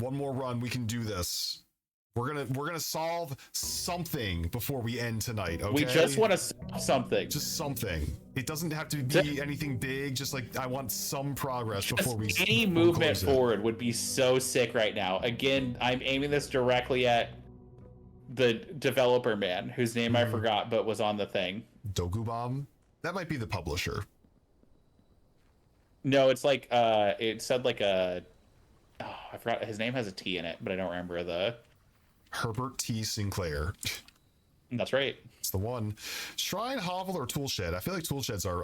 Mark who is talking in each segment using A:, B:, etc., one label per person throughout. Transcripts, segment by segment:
A: One more run. We can do this. We're gonna solve something before we end tonight, okay?
B: We just want to solve something.
A: Just something. It doesn't have to be anything big. Just like I want some progress before we.
B: Any movement forward would be so sick right now. Again, I'm aiming this directly at the developer man, whose name I forgot, but was on the thing.
A: Dogubom? That might be the publisher.
B: No, it's like it said like a. Oh, I forgot his name has a T in it, but I don't remember the.
A: Herbert T. Sinclair.
B: That's right.
A: It's the one. Shrine, hovel, or toolshed. I feel like toolsheds are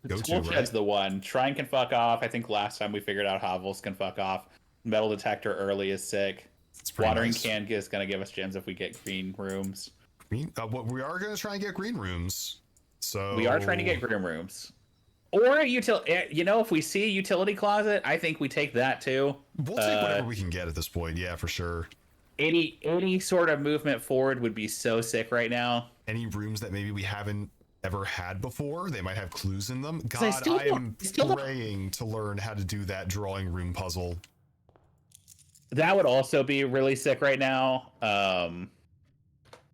A: go-to,
B: Toolshed's
A: right?
B: the one. Shrine can fuck off. I think last time we figured out hovels can fuck off. Metal detector early is sick. Watering can is going to give us gems if we get green rooms.
A: Green? We are going to try and get green rooms. So
B: we are trying to get green rooms. Or a if we see a utility closet, I think we take that too.
A: We'll take whatever we can get at this point. Yeah, for sure.
B: Any sort of movement forward would be so sick right now. Any
A: rooms that maybe we haven't ever had before, they might have clues in them. God, I am praying to learn how to do that drawing room puzzle.
B: That would also be really sick right now.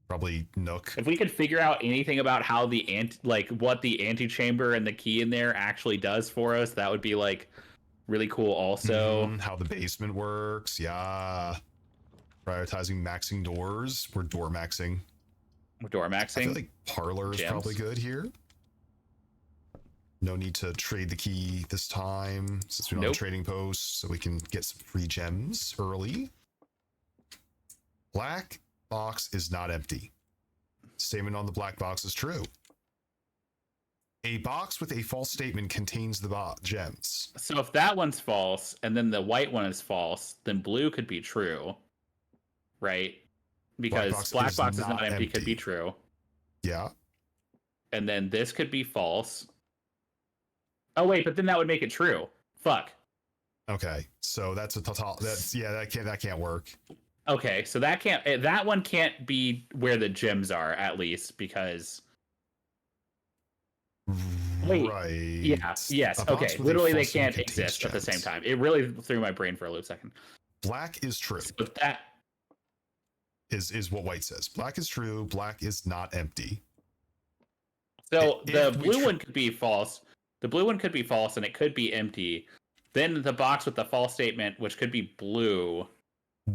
A: Probably Nook.
B: If we could figure out anything about how what the antechamber and the key in there actually does for us, that would be like really cool also.
A: How the basement works, yeah. Prioritizing maxing doors. We're door maxing.
B: We're door maxing.
A: I feel like parlor is probably good here. No need to trade the key this time since we don't have a trading post, so we can get some free gems early. Black box is not empty. Statement on the black box is true. A box with a false statement contains the gems.
B: So if that one's false and then the white one is false, then blue could be true. Right? Because black box is not empty could be true.
A: Yeah.
B: And then this could be false. Oh wait, but then that would make it true. Fuck.
A: Okay, so that's a total. That can't work.
B: Okay, so that one can't be where the gems are, at least, because. Wait.
A: Right.
B: Yeah. Yes. Okay. Literally, they can't exist at the same time. It really threw my brain for a loop second.
A: Black is true.
B: So that
A: is what white says. Black is true. Black is not empty.
B: So the blue one could be false. The blue one could be false, and it could be empty. Then the box with the false statement, which could be blue,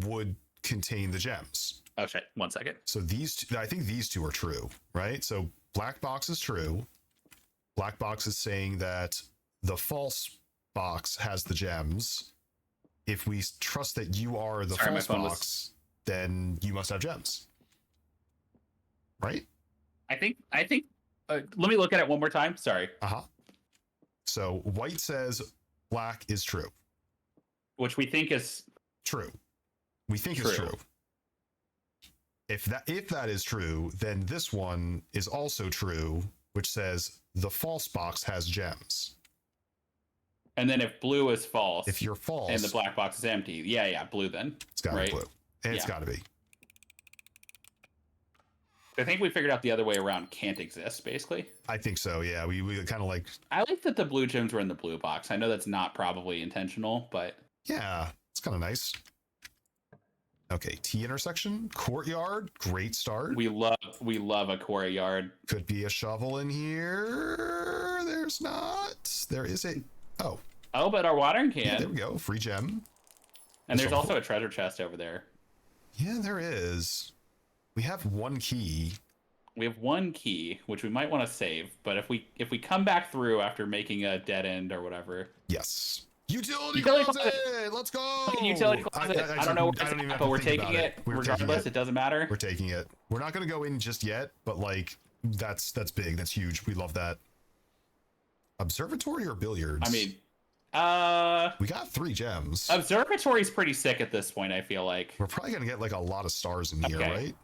A: would contain the gems.
B: Oh shit! 1 second.
A: So I think these two are true, right? So black box is true. Black box is saying that the false box has the gems. If we trust that you are the false box, then you must have gems, right?
B: I think. Let me look at it one more time. Sorry.
A: So white says black is true,
B: which we think is
A: true. We think is true. If that is true, then this one is also true, which says the false box has gems.
B: And then if blue is false,
A: if you're false,
B: and the black box is empty, blue then.
A: It's got to be blue, and it's got to be.
B: I think we figured out the other way around can't exist, basically.
A: I think so, yeah. We kind of like...
B: I like that the blue gems were in the blue box. I know that's not probably intentional, but...
A: Yeah, it's kind of nice. Okay, T intersection, courtyard, great start.
B: We love a courtyard.
A: Could be a shovel in here. There's not. There is a... Oh,
B: but our watering can.
A: Yeah, there we go, free gem.
B: And there's also a treasure chest over there.
A: Yeah, there is. We have one key.
B: We have one key, which we might want to save. But if we come back through after making a dead end or whatever.
A: Yes. Utility closet! Let's go!
B: Utility closet. I don't know where it's at, but we're taking it. Regardless, it doesn't matter.
A: We're taking it. We're not going to go in just yet, but like that's big. That's huge. We love that. Observatory or billiards?
B: I mean,
A: we got 3 gems.
B: Observatory's pretty sick at this point, I feel like.
A: We're probably going to get like a lot of stars in here, right?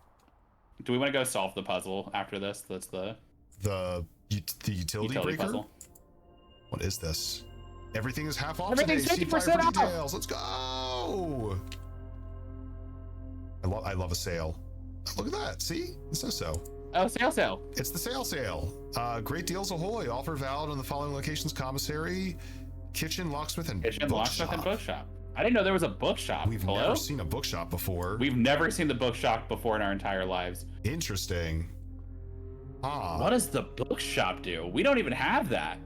B: Do we want to go solve the puzzle after this? That's the
A: utility breaker
B: puzzle.
A: What is this? Everything is half off.
B: Everything's 50% off.
A: Details. Let's go. I love a sale. Look at that. See, it says so.
B: Oh, sale.
A: It's the sale. Great deals ahoy. Offer valid on the following locations: commissary, kitchen, locksmith, and bookshop.
B: I didn't know there was a bookshop.
A: We've
B: Hello?
A: never seen a bookshop before.
B: We've never seen the bookshop before in our entire lives.
A: Interesting. Ah.
B: What does the bookshop do? We don't even have that.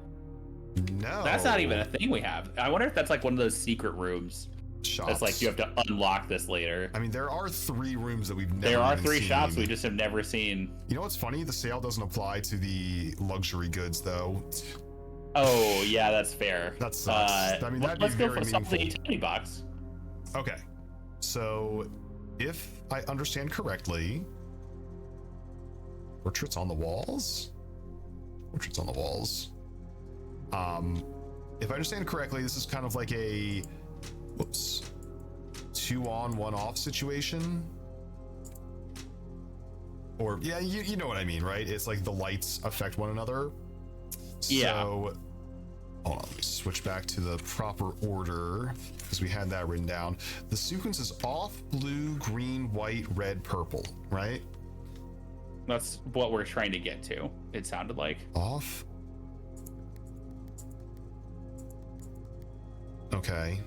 A: No.
B: That's not even a thing we have. I wonder if that's like one of those secret rooms.
A: Shops.
B: That's like you have to unlock this later.
A: I mean, there are 3 rooms that we've never
B: There are
A: even
B: 3
A: seen.
B: shops we just have never seen.
A: You know what's funny? The sale doesn't apply to the luxury goods, though.
B: Oh, yeah, that's fair.
A: That sucks. I mean, that'd be
B: let's go
A: very
B: for some of the
A: meaningful.
B: utility box.
A: Okay. So, if I understand correctly, portraits on the walls? Portraits on the walls. If I understand correctly, this is kind of like a, whoops, 2 on, 1 off situation. Or, yeah, you know what I mean, right? It's like the lights affect one another.
B: Yeah.
A: So, hold on, let me switch back to the proper order because we had that written down. The sequence is off, blue, green, white, red, purple, right?
B: That's what we're trying to get to, it sounded like.
A: Off. Okay.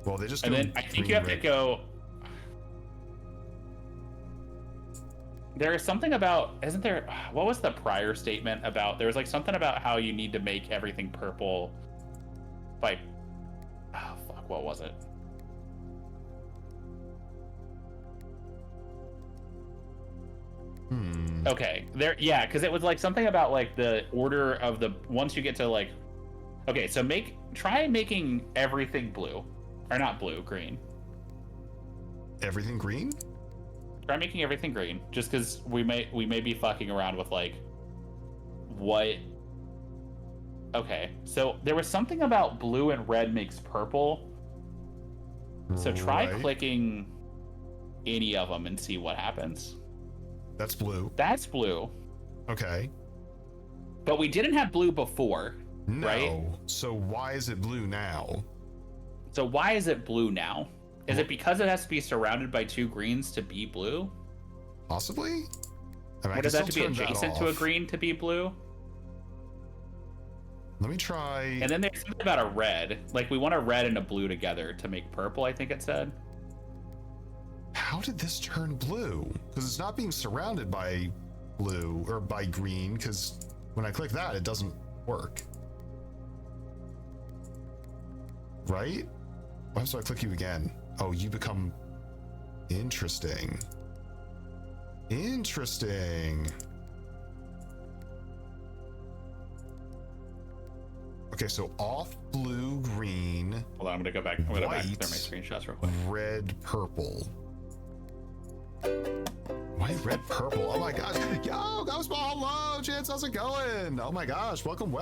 A: Well, they just
B: And
A: go
B: then I think
A: green,
B: you have
A: red.
B: to go. There is something about, isn't there? What was the prior statement about? There was like something about how you need to make everything purple by. Oh, fuck, what was it? Okay, there, yeah, because it was like something about like the order of the, once you get to like, okay, so try making everything blue, or not blue, green.
A: Everything green?
B: Try making everything green, just because we may be fucking around with like what. Okay, so there was something about blue and red makes purple. So try
A: Right.
B: clicking any of them and see what happens.
A: That's blue.
B: That's blue,
A: Okay.
B: but we didn't have blue before,
A: No.
B: right?
A: So why is it blue now?
B: So why is it blue now? Is it because it has to be surrounded by 2 greens to be blue?
A: Possibly? I mean, I
B: Or
A: can
B: does it have to
A: still
B: be
A: turn that
B: adjacent to a
A: off.
B: green to be blue?
A: Let me try.
B: And then there's something about a red. Like we want a red and a blue together to make purple, I think it said.
A: How did this turn blue? Because it's not being surrounded by blue or by green, because when I click that, it doesn't work. Right? Why do I click you again? Oh, you become interesting. Interesting. Okay, so off blue, green,
B: Hold on, I'm gonna go back. I'm gonna go back
A: White.
B: through my screenshots real quick.
A: red, purple. White, red, purple. Oh my gosh. Yo, Ghostball, hello, Chance, how's it going? Oh my gosh, welcome.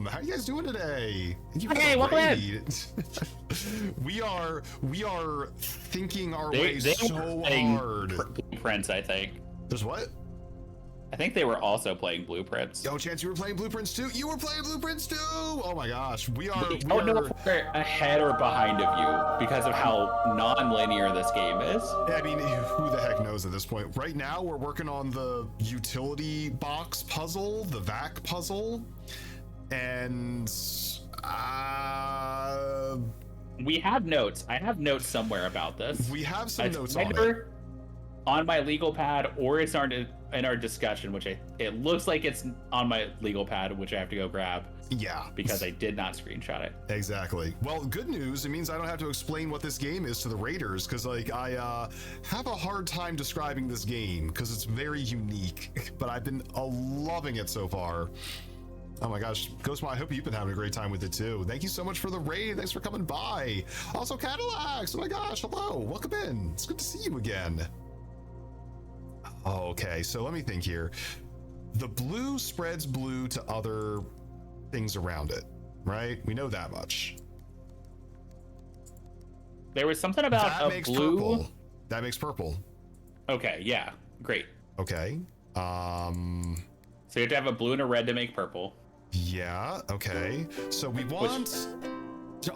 A: How you guys doing today? Thank you for
B: Hey,
A: the
B: welcome in.
A: raid. we are thinking our
B: They
A: way
B: were
A: so
B: playing
A: hard.
B: Blueprints, I think.
A: There's what?
B: I think they were also playing Blueprints.
A: Yo, Chance, you were playing Blueprints too? You were playing Blueprints too? Oh my gosh, we
B: I don't know if we're ahead or behind of you because of how non-linear this game is.
A: I mean, who the heck knows at this point? Right now, we're working on the utility box puzzle, the VAC puzzle, and
B: We have notes. I have notes somewhere about this.
A: we have some
B: It's
A: notes on it.
B: either on my legal pad or it's in our discussion, which it looks like it's on my legal pad, which I have to go grab
A: Yeah,
B: because I did not screenshot it.
A: exactly. Well, good news. It means I don't have to explain what this game is to the raiders, because like I have a hard time describing this game because it's very unique. But I've been loving it so far. Oh my gosh, Ghostma, I hope you've been having a great time with it too. Thank you so much for the raid. Thanks for coming by. Also, Cadillacs. Oh my gosh, hello. Welcome in. It's good to see you again. Okay, so let me think here. The blue spreads blue to other things around it, right? We know that much.
B: There was something about
A: That
B: a
A: makes
B: blue.
A: purple. That makes purple.
B: Okay, yeah, great.
A: Okay.
B: So you have to have a blue and a red to make purple.
A: Yeah, okay. So we want...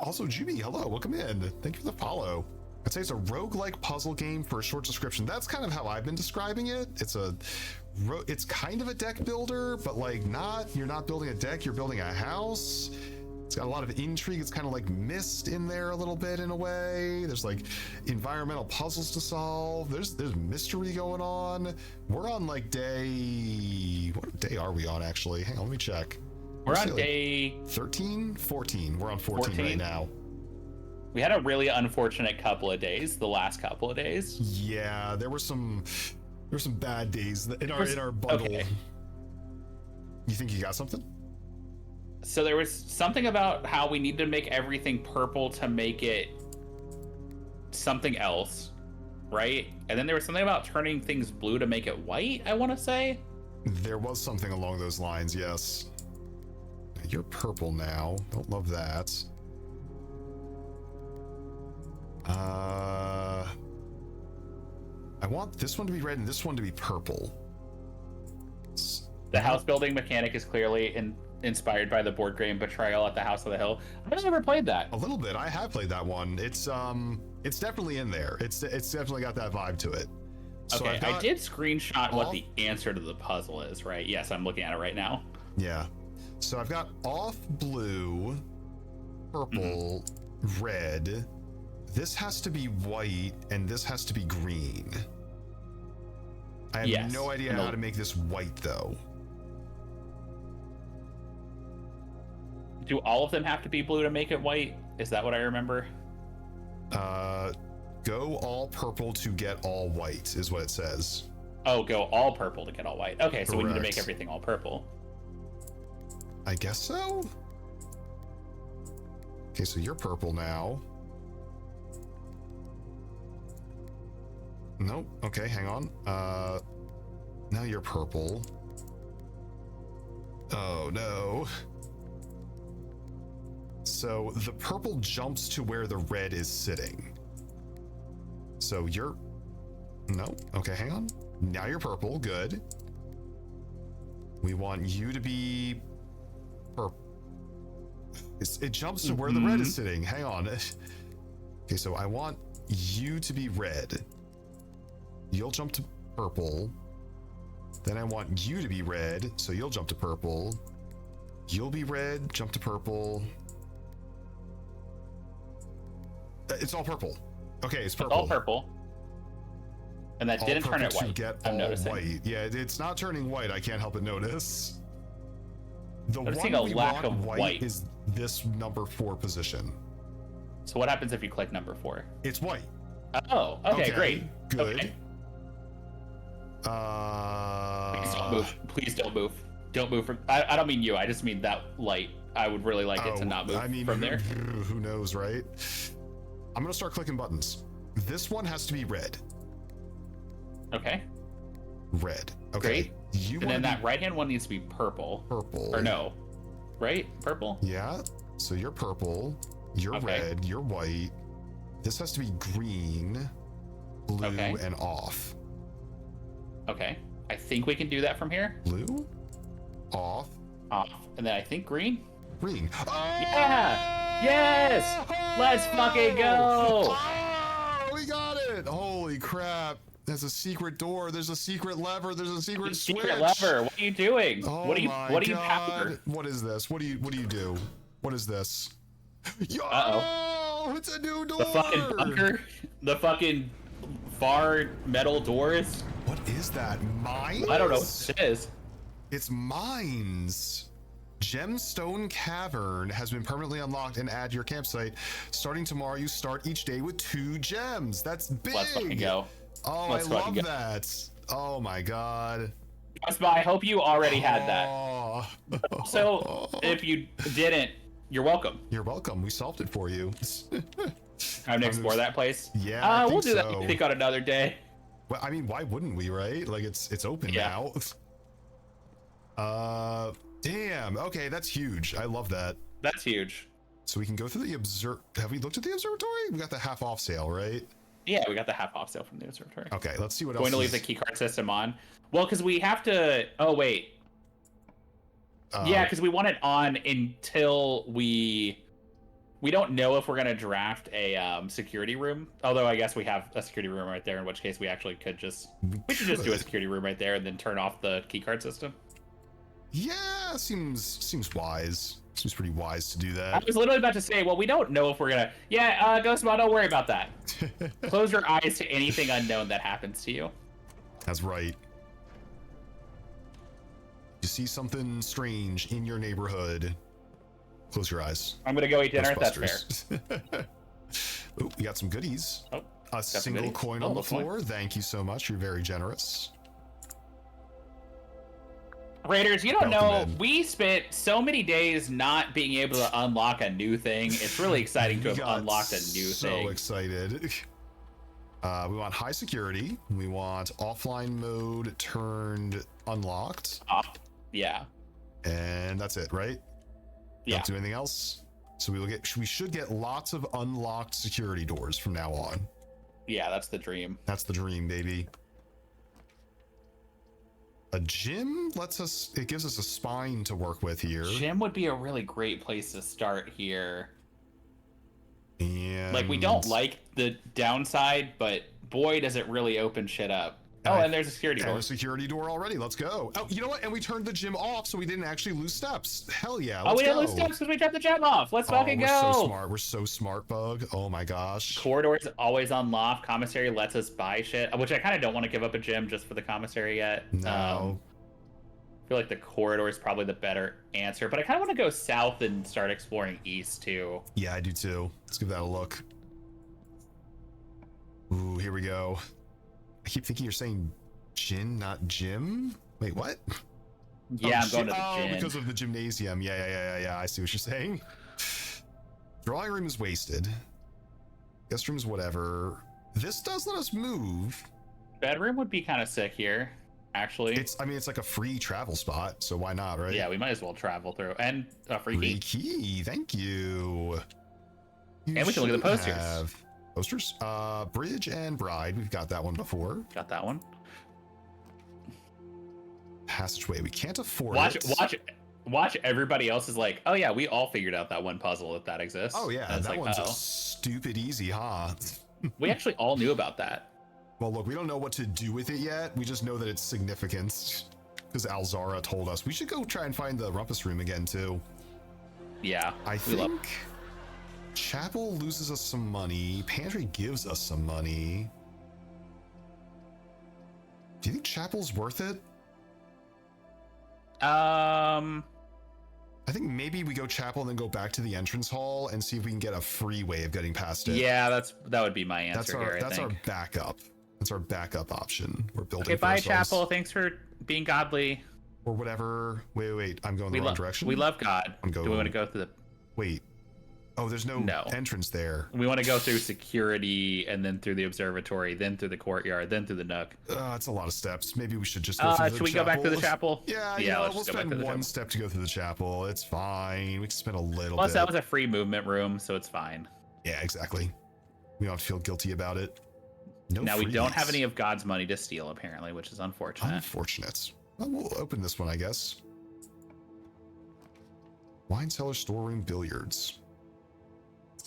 A: Also, Juby, hello, welcome in. Thank you for the follow. I'd say it's a roguelike puzzle game for a short description. That's kind of how I've been describing it. It's kind of a deck builder, but like you're not building a deck, you're building a house. It's got a lot of intrigue. It's kind of like Myst in there a little bit in a way. There's like environmental puzzles to solve. There's mystery going on. We're on like day... What day are we on, actually? Hang on, let me check.
B: We're on day...
A: 13? 14. We're on 14 right now.
B: We had a really unfortunate couple of days, the last couple of days.
A: Yeah, there were some bad days in our bundle.
B: Okay.
A: You think you got something?
B: So there was something about how we need to make everything purple to make it something else, right? And then there was something about turning things blue to make it white, I want to say.
A: There was something along those lines, yes. You're purple now. Don't love that. I want this one to be red and this one to be purple.
B: The house building mechanic is clearly inspired by the board game Betrayal at the House of the Hill. I've never played that.
A: A little bit. I have played that one. It's definitely in there. It's definitely got that vibe to it. So
B: okay, I did screenshot what the answer to the puzzle is, right? Yes, I'm looking at it right now.
A: Yeah. So I've got off blue, purple, red. This has to be white and this has to be green. I have no idea how to make this white though.
B: Do all of them have to be blue to make it white? Is that what I remember?
A: Go all purple to get all white is what it says.
B: Oh, go all purple to get all white. Okay, so
A: Correct.
B: we need to make everything all purple.
A: I guess so. Okay, so you're purple now. Nope. Okay, hang on. Now you're purple. Oh no. So the purple jumps to where the red is sitting. So you're... No. Okay, hang on. Now you're purple. Good. We want you to be purple. It jumps to where the red is sitting. Hang on. Okay, so I want you to be red. You'll jump to purple. Then I want you to be red, so you'll jump to purple. You'll be red, jump to purple. It's all purple. Okay, it's purple.
B: It's all purple. And that
A: all
B: didn't turn it white.
A: Get
B: I'm
A: all
B: noticing.
A: White. Yeah, it's not turning white. I can't help but notice. The
B: Noticing
A: one
B: a
A: we
B: lack
A: want
B: of white
A: is this number 4 position.
B: So what happens if you click number 4?
A: It's white.
B: Oh, okay, great.
A: Good.
B: Okay. Please don't move. Please don't move. Don't move from... I don't mean you. I just mean that light. I would really like it to not move from there.
A: Who knows, right? I'm going to start clicking buttons. This one has to be red.
B: Okay.
A: Red. Okay.
B: Great. And then that right-hand one needs to be purple.
A: Purple.
B: Or no. Right? Purple?
A: Yeah. So you're purple. You're red. You're white. This has to be green, blue, and off.
B: Okay. I think we can do that from here.
A: Blue, off,
B: and then I think green.
A: Green. Oh!
B: Yeah! Yes! Let's fucking go!
A: Oh, we got it! Holy crap! There's a secret door. There's a secret lever. There's a secret switch.
B: Secret lever. What are you doing?
A: Oh
B: what do you
A: God.
B: power?
A: What is this? What do you do? What is this?
B: Uh-oh.
A: It's a new door.
B: The fucking bunker. The fucking far metal doors.
A: What is that? Mines?
B: I don't know what it is.
A: It's mines. Gemstone Cavern has been permanently unlocked and add to your campsite. Starting tomorrow, you start each day with 2 gems. That's big.
B: Let's fucking go.
A: Oh, I love that. Oh my God.
B: I hope you already had that. So if you didn't, you're welcome.
A: You're welcome. We solved it for you.
B: Time to explore that place.
A: Yeah,
B: we'll do that. I think on another day.
A: Well, I mean, why wouldn't we, right? Like it's open now. Damn. Okay, that's huge. I love that.
B: That's huge.
A: So we can go through the Have we looked at the observatory? We got the half off sale, right?
B: Yeah, we got the half off sale from the observatory.
A: Okay, let's see what else.
B: Going to leave the keycard system on. Well, because we have to. Oh wait. Yeah, because we want it on until we don't know if we're gonna draft a security room. Although I guess we have a security room right there. In which case we actually could just we should just do a security room right there and then turn off the keycard system.
A: Yeah, seems wise. Seems pretty wise to do
B: I
A: that.
B: was literally about to say, well, we don't know if we're gonna. Yeah, Ghostbot, don't worry about that. Close your eyes to anything unknown that happens to you.
A: That's right. You see something strange in your neighborhood, close your eyes.
B: I'm gonna go eat dinner. That's fair.
A: Ghostbusters. Oh, we got some goodies.
B: Oh,
A: A single coin on the floor. Thank you so much. You're very generous.
B: Raiders, you don't know,
A: Welcome in.
B: we spent so many days not being able to unlock a new thing. It's really exciting to have unlocked a new thing.
A: So excited. We want high security. We want offline mode turned unlocked.
B: Yeah.
A: And that's it, right?
B: Yeah.
A: Don't do anything else. So we should get lots of unlocked security doors from now on.
B: Yeah, that's the dream.
A: That's the dream, baby. A gym it gives us a spine to work with here.
B: Gym would be a really great place to start here.
A: And
B: Like, we don't like the downside, but boy, does it really open shit up. Oh, and there's a security door.
A: And a security door already. Let's go. Oh, you know what? And we turned the gym off, so we didn't actually lose steps. Hell yeah. Let's
B: we didn't
A: go.
B: lose steps because we dropped the gem off. Let's fucking go.
A: We're so smart. We're so smart, Bug. Oh my gosh.
B: Corridors always unlocked. Commissary lets us buy shit, which I kind of don't want to give up a gym just for the commissary yet.
A: No.
B: I feel like the corridor is probably the better answer, but I kind of want to go south and start exploring east too.
A: Yeah, I do too. Let's give that a look. Ooh, here we go. I keep thinking you're saying gin, not gym. Wait, what?
B: Yeah, I'm going to the gym.
A: Because of the gymnasium. Yeah. I see what you're saying. Drawing room is wasted. Guest room's whatever. This does let us move.
B: Bedroom would be kind of sick here, actually.
A: It's like a free travel spot, so why not, right?
B: Yeah, we might as well travel through. And a free key.
A: Thank you.
B: And we can look at the posters.
A: Posters? Bridge and Bride. We've got that one before.
B: Got that one.
A: Passageway. We can't afford
B: Watch everybody else is like, oh yeah, we all figured out that one puzzle if that exists.
A: Oh yeah, that one's stupid easy, huh?
B: We actually all knew about that.
A: Well, look, we don't know what to do with it yet. We just know that it's significant because Alzara told us. We should go try and find the rumpus room again too.
B: Yeah,
A: I think Chapel loses us some money. Pantry gives us some money. Do you think Chapel's worth it? I think maybe we go Chapel and then go back to the entrance hall and see if we can get a free way of getting past it.
B: Yeah, that would be my answer here.
A: That's our backup. That's our backup option. We're building.
B: Okay, bye, Chapel. Thanks for being godly.
A: Or whatever. Wait. I'm going the wrong direction.
B: We love God. Do we want to go through the?
A: Wait. Oh, there's no entrance there.
B: We want to go through security and then through the observatory, then through the courtyard, then through the nook.
A: It's a lot of steps. Maybe we should just go through the chapel.
B: Should we go back to the chapel?
A: Yeah, we'll spend one step to go through the chapel. It's fine. We can spend a little
B: Plus,
A: bit.
B: that was a free movement room, so it's fine.
A: Yeah, exactly. We don't have to feel guilty about it.
B: Now, we don't have any of God's money to steal, apparently, which is unfortunate.
A: Well, we'll open this one, I guess. Wine cellar, storeroom, billiards.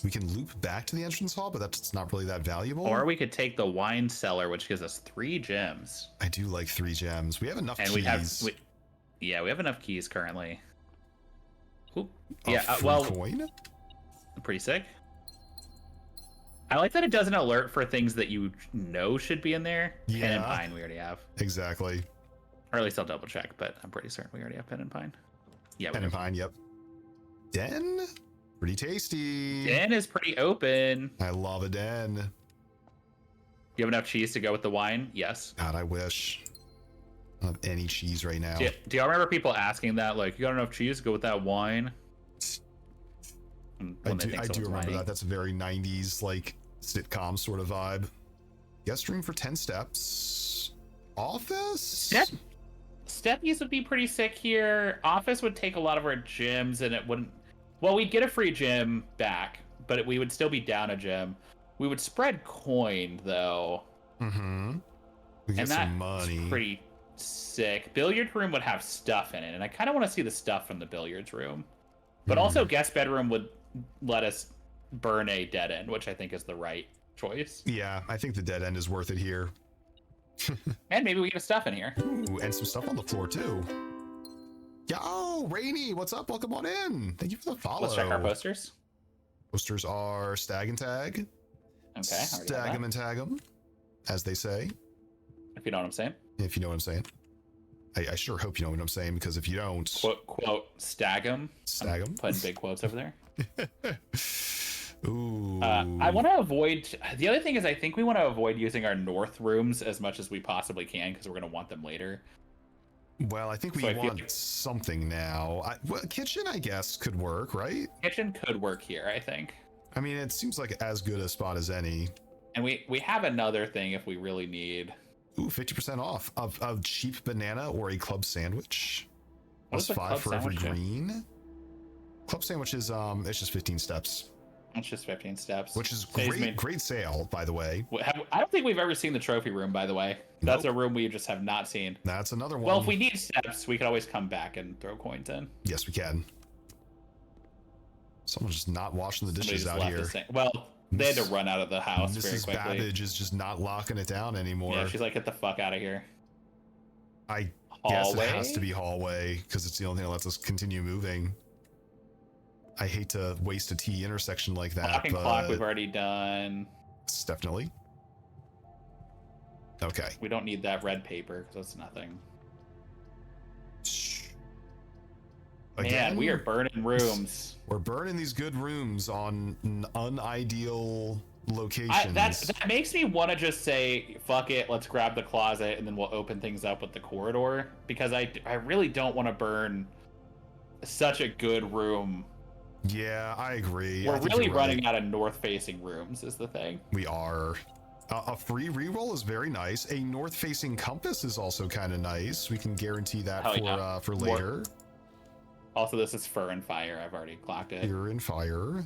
A: We can loop back to the entrance hall, but that's not really that valuable.
B: Or we could take the wine cellar, which gives us 3 gems.
A: I do like 3 gems. We have enough keys.
B: We have enough keys currently. Ooh.
A: Coin?
B: Pretty sick. I like that it does an alert for things that you know should be in there.
A: Yeah.
B: Pen and pine we already have.
A: Exactly.
B: Or at least I'll double check, but I'm pretty certain we already have pen and pine. Yeah,
A: pen and pine, yep. Den? Pretty tasty.
B: Den is pretty open.
A: I love a den.
B: Do you have enough cheese to go with the wine? Yes.
A: God, I wish. I don't have any cheese right now.
B: Do y'all remember people asking that? Like, you got enough cheese to go with that wine?
A: I do remember that. That's a very 90s, like, sitcom sort of vibe. Guest room for 10 steps. Office?
B: Steppies would be pretty sick here. Office would take a lot of our gyms, and it wouldn't... Well, we'd get a free gym back, but we would still be down a gym. We would spread coin, though.
A: Mm-hmm. We get some money.
B: Pretty sick. Billiard room would have stuff in it, and I kind of want to see the stuff from the billiards room. But also, guest bedroom would let us burn a dead end, which I think is the right choice.
A: Yeah, I think the dead end is worth it here.
B: And maybe we get stuff in here.
A: Ooh, and some stuff on the floor, too. Yo, Rainy, what's up? Welcome on in. Thank you for the follow.
B: Let's check our posters.
A: Posters are Stag and Tag.
B: Okay.
A: Stag 'em and tag 'em, as they say.
B: If you know what I'm saying.
A: If you know what I'm saying. I sure hope you know what I'm saying, because if you don't...
B: Quote, stag 'em.
A: Stag 'em.
B: Putting big quotes over there.
A: Ooh.
B: I want to avoid... The other thing is I think we want to avoid using our north rooms as much as we possibly can, because we're going to want them later.
A: Well, I think we want something now. Well, kitchen, I guess, could work, right?
B: Kitchen could work here, I think.
A: I mean, it seems like as good a spot as any.
B: And we have another thing if we really need.
A: Ooh, 50% off of a cheap banana or a club sandwich.
B: What's
A: Plus 5 for every
B: sandwich
A: green. Club sandwich is it's just 15 steps.
B: It's just 15 steps.
A: Which is great sale, by the way.
B: I don't think we've ever seen the trophy room, by the way. That's a room we just have not seen.
A: That's another one.
B: Well, if we need steps, we could always come back and throw coins in.
A: Yes, we can. Someone's just not washing the dishes out here.
B: Well, they had to run out of the house very quickly.
A: Mrs. Babbage is just not locking it down anymore.
B: Yeah, she's like, get the fuck out of here.
A: I guess it has to be hallway, because it's the only thing that lets us continue moving. I hate to waste a T intersection like that.
B: Clock and clock we've already done.
A: Definitely. Okay.
B: We don't need that red paper, because that's nothing.
A: Again,
B: man, we are burning rooms.
A: We're burning these good rooms on unideal locations.
B: That makes me want to just say, fuck it, let's grab the closet, and then we'll open things up with the corridor. Because I really don't want to burn such a good room.
A: Yeah, I agree.
B: We're really running out of north-facing rooms is the thing.
A: We are. A free reroll is very nice. A north-facing compass is also kind of nice. We can guarantee that for later.
B: Also, this is Fur and Fire. I've already clocked it.
A: Fur and Fire.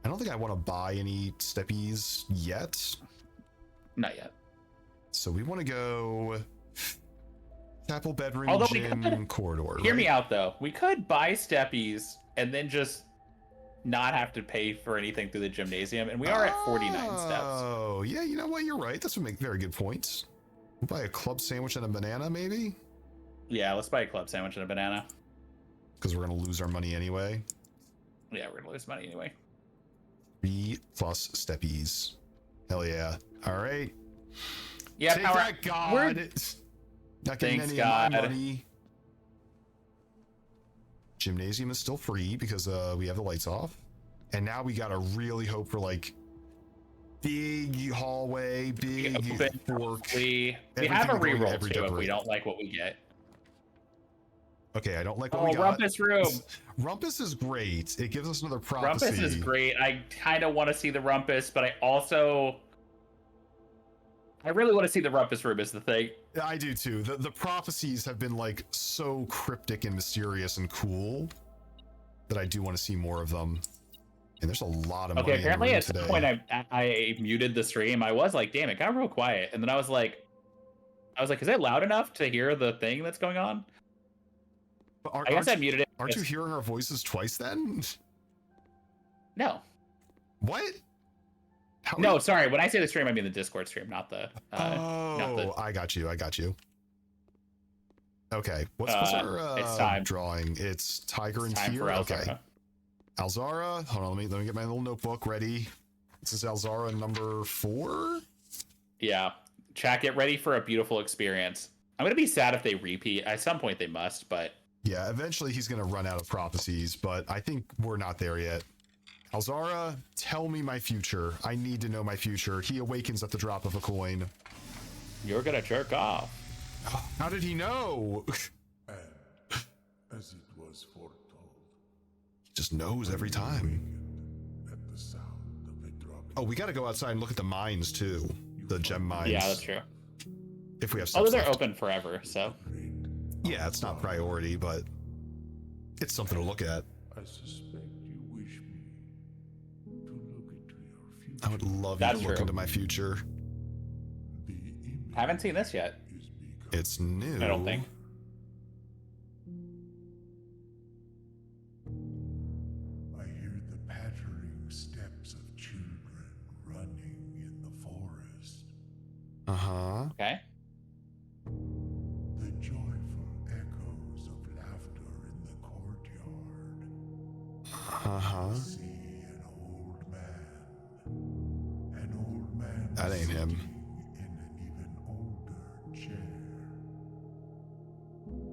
A: I don't think I want to buy any steppies yet.
B: Not yet.
A: So we want to go chapel, bedroom, gym, corridor.
B: Hear me out, though. We could buy steppies and then just not have to pay for anything through the gymnasium, and we are at 49 steps.
A: Oh, yeah, you know what? You're right. This would make very good points. We'll buy a club sandwich and a banana, maybe?
B: Yeah, let's buy a club sandwich and a banana.
A: Because we're going to lose our money anyway.
B: Yeah, we're going to lose money anyway.
A: 3+ steppies. Hell yeah. All right.
B: Yeah,
A: take that, God. Not getting any of my money. Gymnasium is still free because we have the lights off. And now we got to really hope for like big hallway, big fork.
B: We have a reroll too if we don't like what we get.
A: Okay, I don't like what we got.
B: Rumpus room.
A: Rumpus is great. It gives us another prophecy.
B: Rumpus is great. I kind of want to see the Rumpus, but I really want to see the Rumpus room is the thing.
A: I do too. The prophecies have been like so cryptic and mysterious and cool that I do want to see more of them. And there's a lot of money.
B: Okay, apparently
A: in the room
B: at some point I muted the stream. I was like, damn, it got real quiet. And then I was like, is it loud enough to hear the thing that's going on? I guess I muted it.
A: Aren't you hearing our voices twice then?
B: No.
A: What?
B: No, sorry. When I say the stream, I mean the Discord stream, not the.
A: I got you. Okay, what's our drawing? It's Tiger and Tear. Okay. Alzara. Hold on, let me get my little notebook ready. This is Alzara number 4.
B: Yeah, chat. Get ready for a beautiful experience. I'm gonna be sad if they repeat. At some point, they must, but.
A: Yeah, eventually he's gonna run out of prophecies, but I think we're not there yet. Alzara, tell me my future. I need to know my future. He awakens at the drop of a coin.
B: You're gonna jerk off.
A: How did he know?
C: And as it was foretold,
A: he just knows every time.
C: At the sound of a dropping.
A: Oh, we got to go outside and look at the mines too. The gem mines.
B: Yeah, that's true.
A: If we have.
B: Although they're open forever, so.
A: Yeah, it's not priority, but it's something to look at.
C: I suspect you wish me to look into your future.
A: I would love you to look into my future.
B: Haven't seen this yet.
A: It's new.
B: I don't think.
C: I hear the pattering steps of children running in the forest.
A: Uh-huh.
B: Okay.
C: The joyful echo
A: That ain't him.
C: In an even older chair.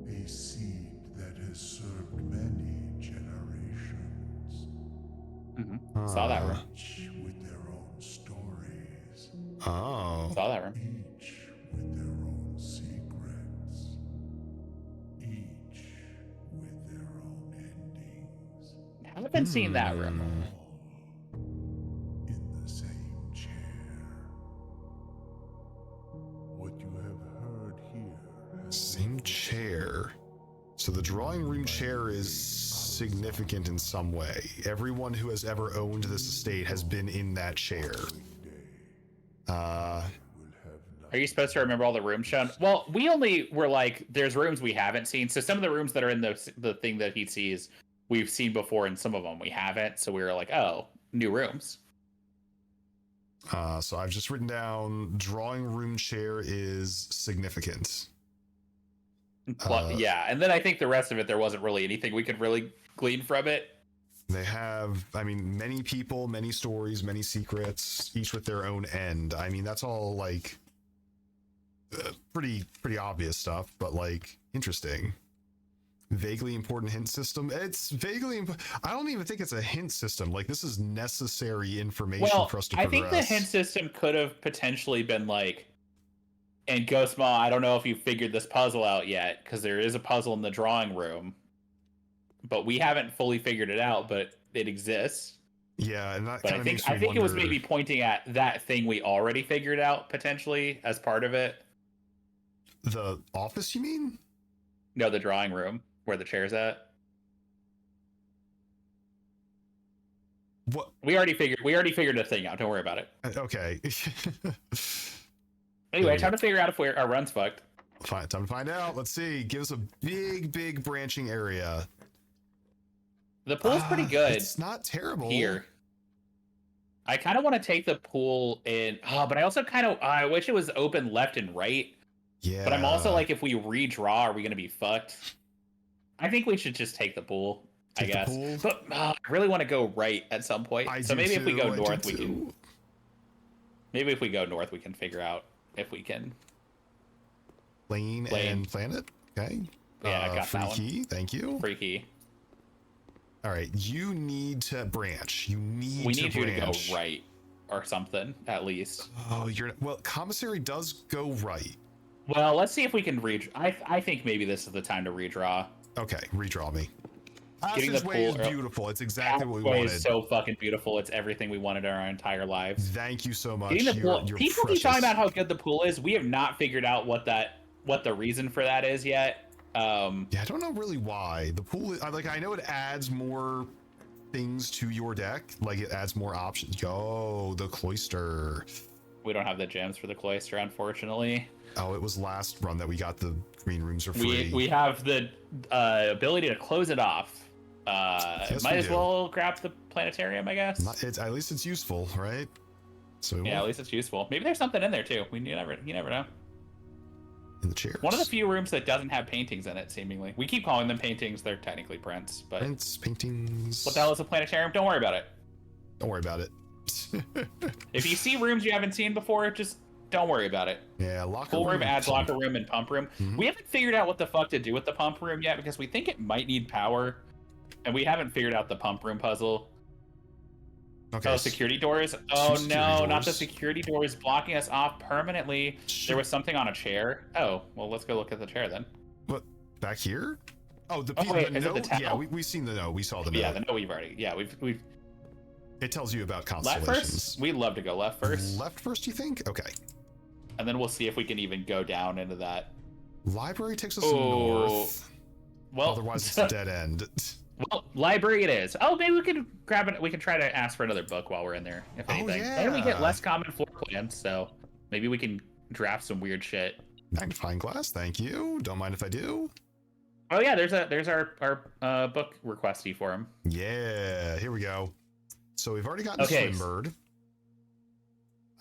C: A seed that has served many generations.
B: Saw that room.
C: Each with their own stories.
A: Oh.
B: Saw that room.
C: Each with their own secrets. Each with their own endings.
B: Haven't been seeing that room.
C: All in the same chair. What you have heard here has
A: Same chair. So the drawing room chair is significant in some way. Everyone who has ever owned this estate has been in that chair.
B: Are you supposed to remember all the rooms shown? Well, we only were like, there's rooms we haven't seen. So some of the rooms that are in the thing that he sees, we've seen before, and some of them we haven't. So we were like, oh, new rooms.
A: So I've just written down drawing room chair is significant.
B: Yeah, and then I think the rest of it, there wasn't really anything we could really glean from it.
A: They have, I mean, many people, many stories, many secrets, each with their own end. I mean, that's all like pretty obvious stuff, but like interesting. Vaguely important hint system. It's vaguely. I don't even think it's a hint system. Like, this is necessary information for us to progress.
B: I think the hint system could have potentially been like, and Ghost Maw, I don't know if you figured this puzzle out yet, because there is a puzzle in the drawing room, but we haven't fully figured it out, but it exists.
A: Yeah, and that
B: But
A: kind of makes me
B: I think
A: wonder...
B: it was maybe pointing at that thing we already figured out potentially as part of it.
A: The office, you mean?
B: No, the drawing room where the chair's at.
A: What?
B: We already figured a thing out. Don't worry about it.
A: Okay.
B: Anyway, time to figure out if our run's fucked.
A: Fine, time to find out. Let's see. Give us a big branching area.
B: The pool's pretty good.
A: It's not terrible.
B: Here. I kind of want to take the pool in, but I also I wish it was open left and right.
A: Yeah.
B: But I'm also like, if we redraw, are we going to be fucked? I think we should just take the pool, I guess.
A: Pool?
B: But I really want to go right at some point. So maybe if we go north, we can. Maybe if we go north, we can figure out if we can.
A: Lane and planet. Okay.
B: Yeah, I got
A: free
B: that one.
A: Key. Thank you.
B: Free key.
A: All right, you need to branch. We need
B: you to go right or something, at least.
A: Oh, well, commissary does go right.
B: Well, let's see if we can I think maybe this is the time to redraw.
A: Okay, redraw me.
B: Getting
A: This
B: the
A: way
B: pool
A: is beautiful. It's exactly what we
B: Passway
A: wanted.
B: is so fucking beautiful. It's everything we wanted in our entire lives.
A: Thank you so much.
B: Getting the pool.
A: You're
B: People
A: precious.
B: keep talking about how good the pool is. We have not figured out what the reason for that is yet.
A: Yeah, I don't know really why. The pool, I know it adds more things to your deck. Like, it adds more options. Yo, the cloister.
B: We don't have the gems for the cloister, unfortunately.
A: Oh, it was last run that we got the green rooms are free.
B: We have the ability to close it off.
A: Yes,
B: might as well grab the planetarium, I guess.
A: At least it's useful, right? So
B: yeah, at least it's useful. Maybe there's something in there too. You never know.
A: In the chairs.
B: One of the few rooms that doesn't have paintings in it, seemingly. We keep calling them paintings. They're technically prints, but
A: paintings.
B: what the hell is a planetarium? Don't worry about it.
A: Don't worry about it.
B: If you see rooms you haven't seen before, just don't worry about it.
A: Yeah, locker
B: Pool room
A: room
B: adds locker room and pump room.
A: Mm-hmm.
B: We haven't figured out what the fuck to do with the pump room yet because we think it might need power, and we haven't figured out the pump room puzzle.
A: Okay.
B: Oh, security doors. Oh no, not the
A: doors.
B: security doors blocking us off permanently. There was something on a chair. Oh, well, let's go look at the chair then.
A: What? Back here? Oh, the
B: wait,
A: the
B: is it the
A: note? Yeah,
B: towel?
A: we've seen the note. We saw the note.
B: Yeah, the note we've already. Yeah, we've.
A: It tells you about
B: Left
A: constellations.
B: first. We'd love to go left first,
A: Left first, you think? Okay.
B: and then we'll see if we can even go down into that.
A: Library takes us
B: Oh,
A: north.
B: Well,
A: Otherwise, it's a dead end.
B: Well, library it is. Oh, maybe we can grab it. We can try to ask for another book while we're in there, if anything. And we get
A: yeah.
B: less common floor plans, so maybe we can draft some weird shit.
A: Magnifying glass, thank you. Don't mind if I do.
B: Oh yeah, there's our book requesty for him.
A: Yeah, here we go. So we've already gotten
B: Okay.
A: Swimbird.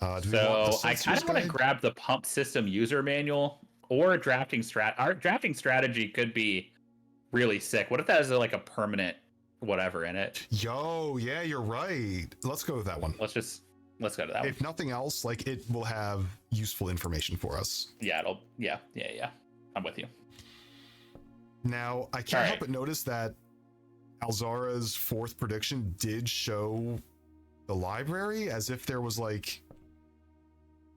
A: Do we want the
B: So I
A: Censor's
B: kind of want to
A: Guide?
B: grab the pump system user manual or a drafting strat. Our drafting strategy could be really sick. What if that has like a permanent whatever in it?
A: Yo, yeah, you're right. Let's go with that one.
B: Let's just let's go to that one.
A: If nothing else, like it will have useful information for us.
B: Yeah, yeah. I'm with you.
A: Now, I can't help but notice that Alzara's fourth prediction did show the library as if there was like,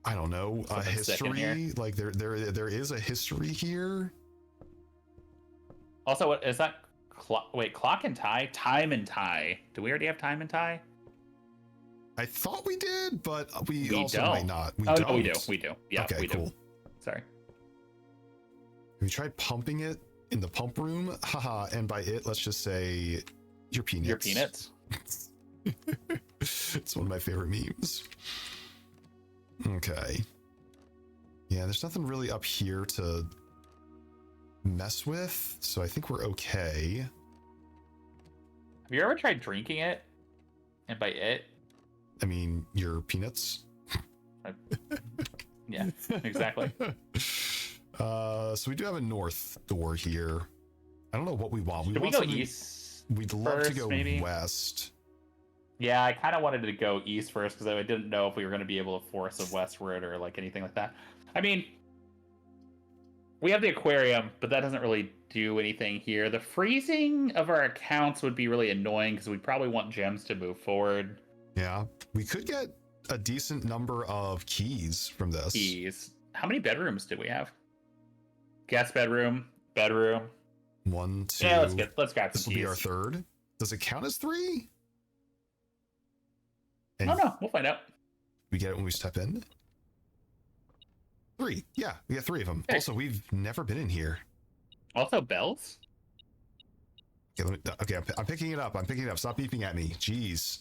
A: I don't know, a history. Like there is a history here.
B: Also, what is that? Clock and tie? Time and tie. Do we already have time and tie?
A: I thought we did, but we also
B: don't.
A: might not. We
B: don't.
A: No,
B: we do. Yeah,
A: okay,
B: we
A: cool.
B: do. Sorry.
A: Have you tried pumping it in the pump room? Haha, and by it, let's just say your peanuts.
B: Your peanuts?
A: It's one of my favorite memes. Okay. Yeah, there's nothing really up here to mess with, so I think we're okay.
B: Have you ever tried drinking it? And by it,
A: I mean your peanuts.
B: Yeah, exactly.
A: So we do have a north door here. I don't know what we want.
B: Should we go east?
A: We'd love
B: first,
A: to go
B: maybe?
A: West.
B: Yeah, I kind of wanted to go east first because I didn't know if we were going to be able to force a westward or like anything like that. I mean, we have the aquarium, but that doesn't really do anything here. The freezing of our accounts would be really annoying because we probably want gems to move forward.
A: Yeah, we could get a decent number of keys from this.
B: Keys. How many bedrooms do we have? Guest bedroom.
A: 1, 2.
B: Yeah, let's grab
A: This
B: some
A: will
B: keys.
A: be our third. Does it count as 3?
B: Oh no, we'll find out.
A: We get it when we step in. 3. Yeah, we got 3 of them.
B: Okay.
A: Also, we've never been in here.
B: Also, bells.
A: Okay, I'm picking it up. Stop beeping at me. Jeez.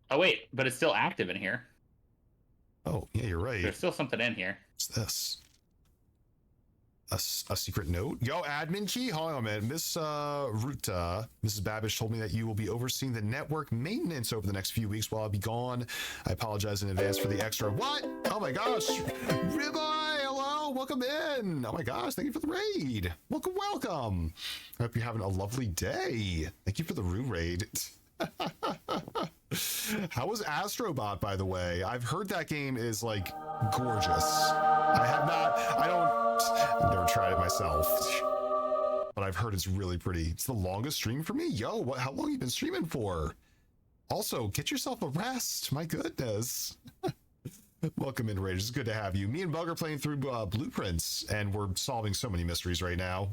B: Oh wait, but it's still active in here.
A: Oh, yeah, you're right.
B: There's still something in here.
A: What's this? A secret note? Yo, admin key? Hold on a minute. Miss Ruta, Mrs. Babbage told me that you will be overseeing the network maintenance over the next few weeks while I'll be gone. I apologize in advance for the extra. What? Oh my gosh. Ribeye, hello. Welcome in. Oh my gosh. Thank you for the raid. Welcome. I hope you're having a lovely day. Thank you for the Rue raid. How was Astrobot, by the way? I've heard that game is like gorgeous. I've never tried it myself, but I've heard it's really pretty. It's the longest stream for me. Yo, how long you been streaming for? Also, get yourself a rest. My goodness. Welcome in, Raiders. It's good to have you. Me and Bug are playing through Blueprints, and we're solving so many mysteries right now.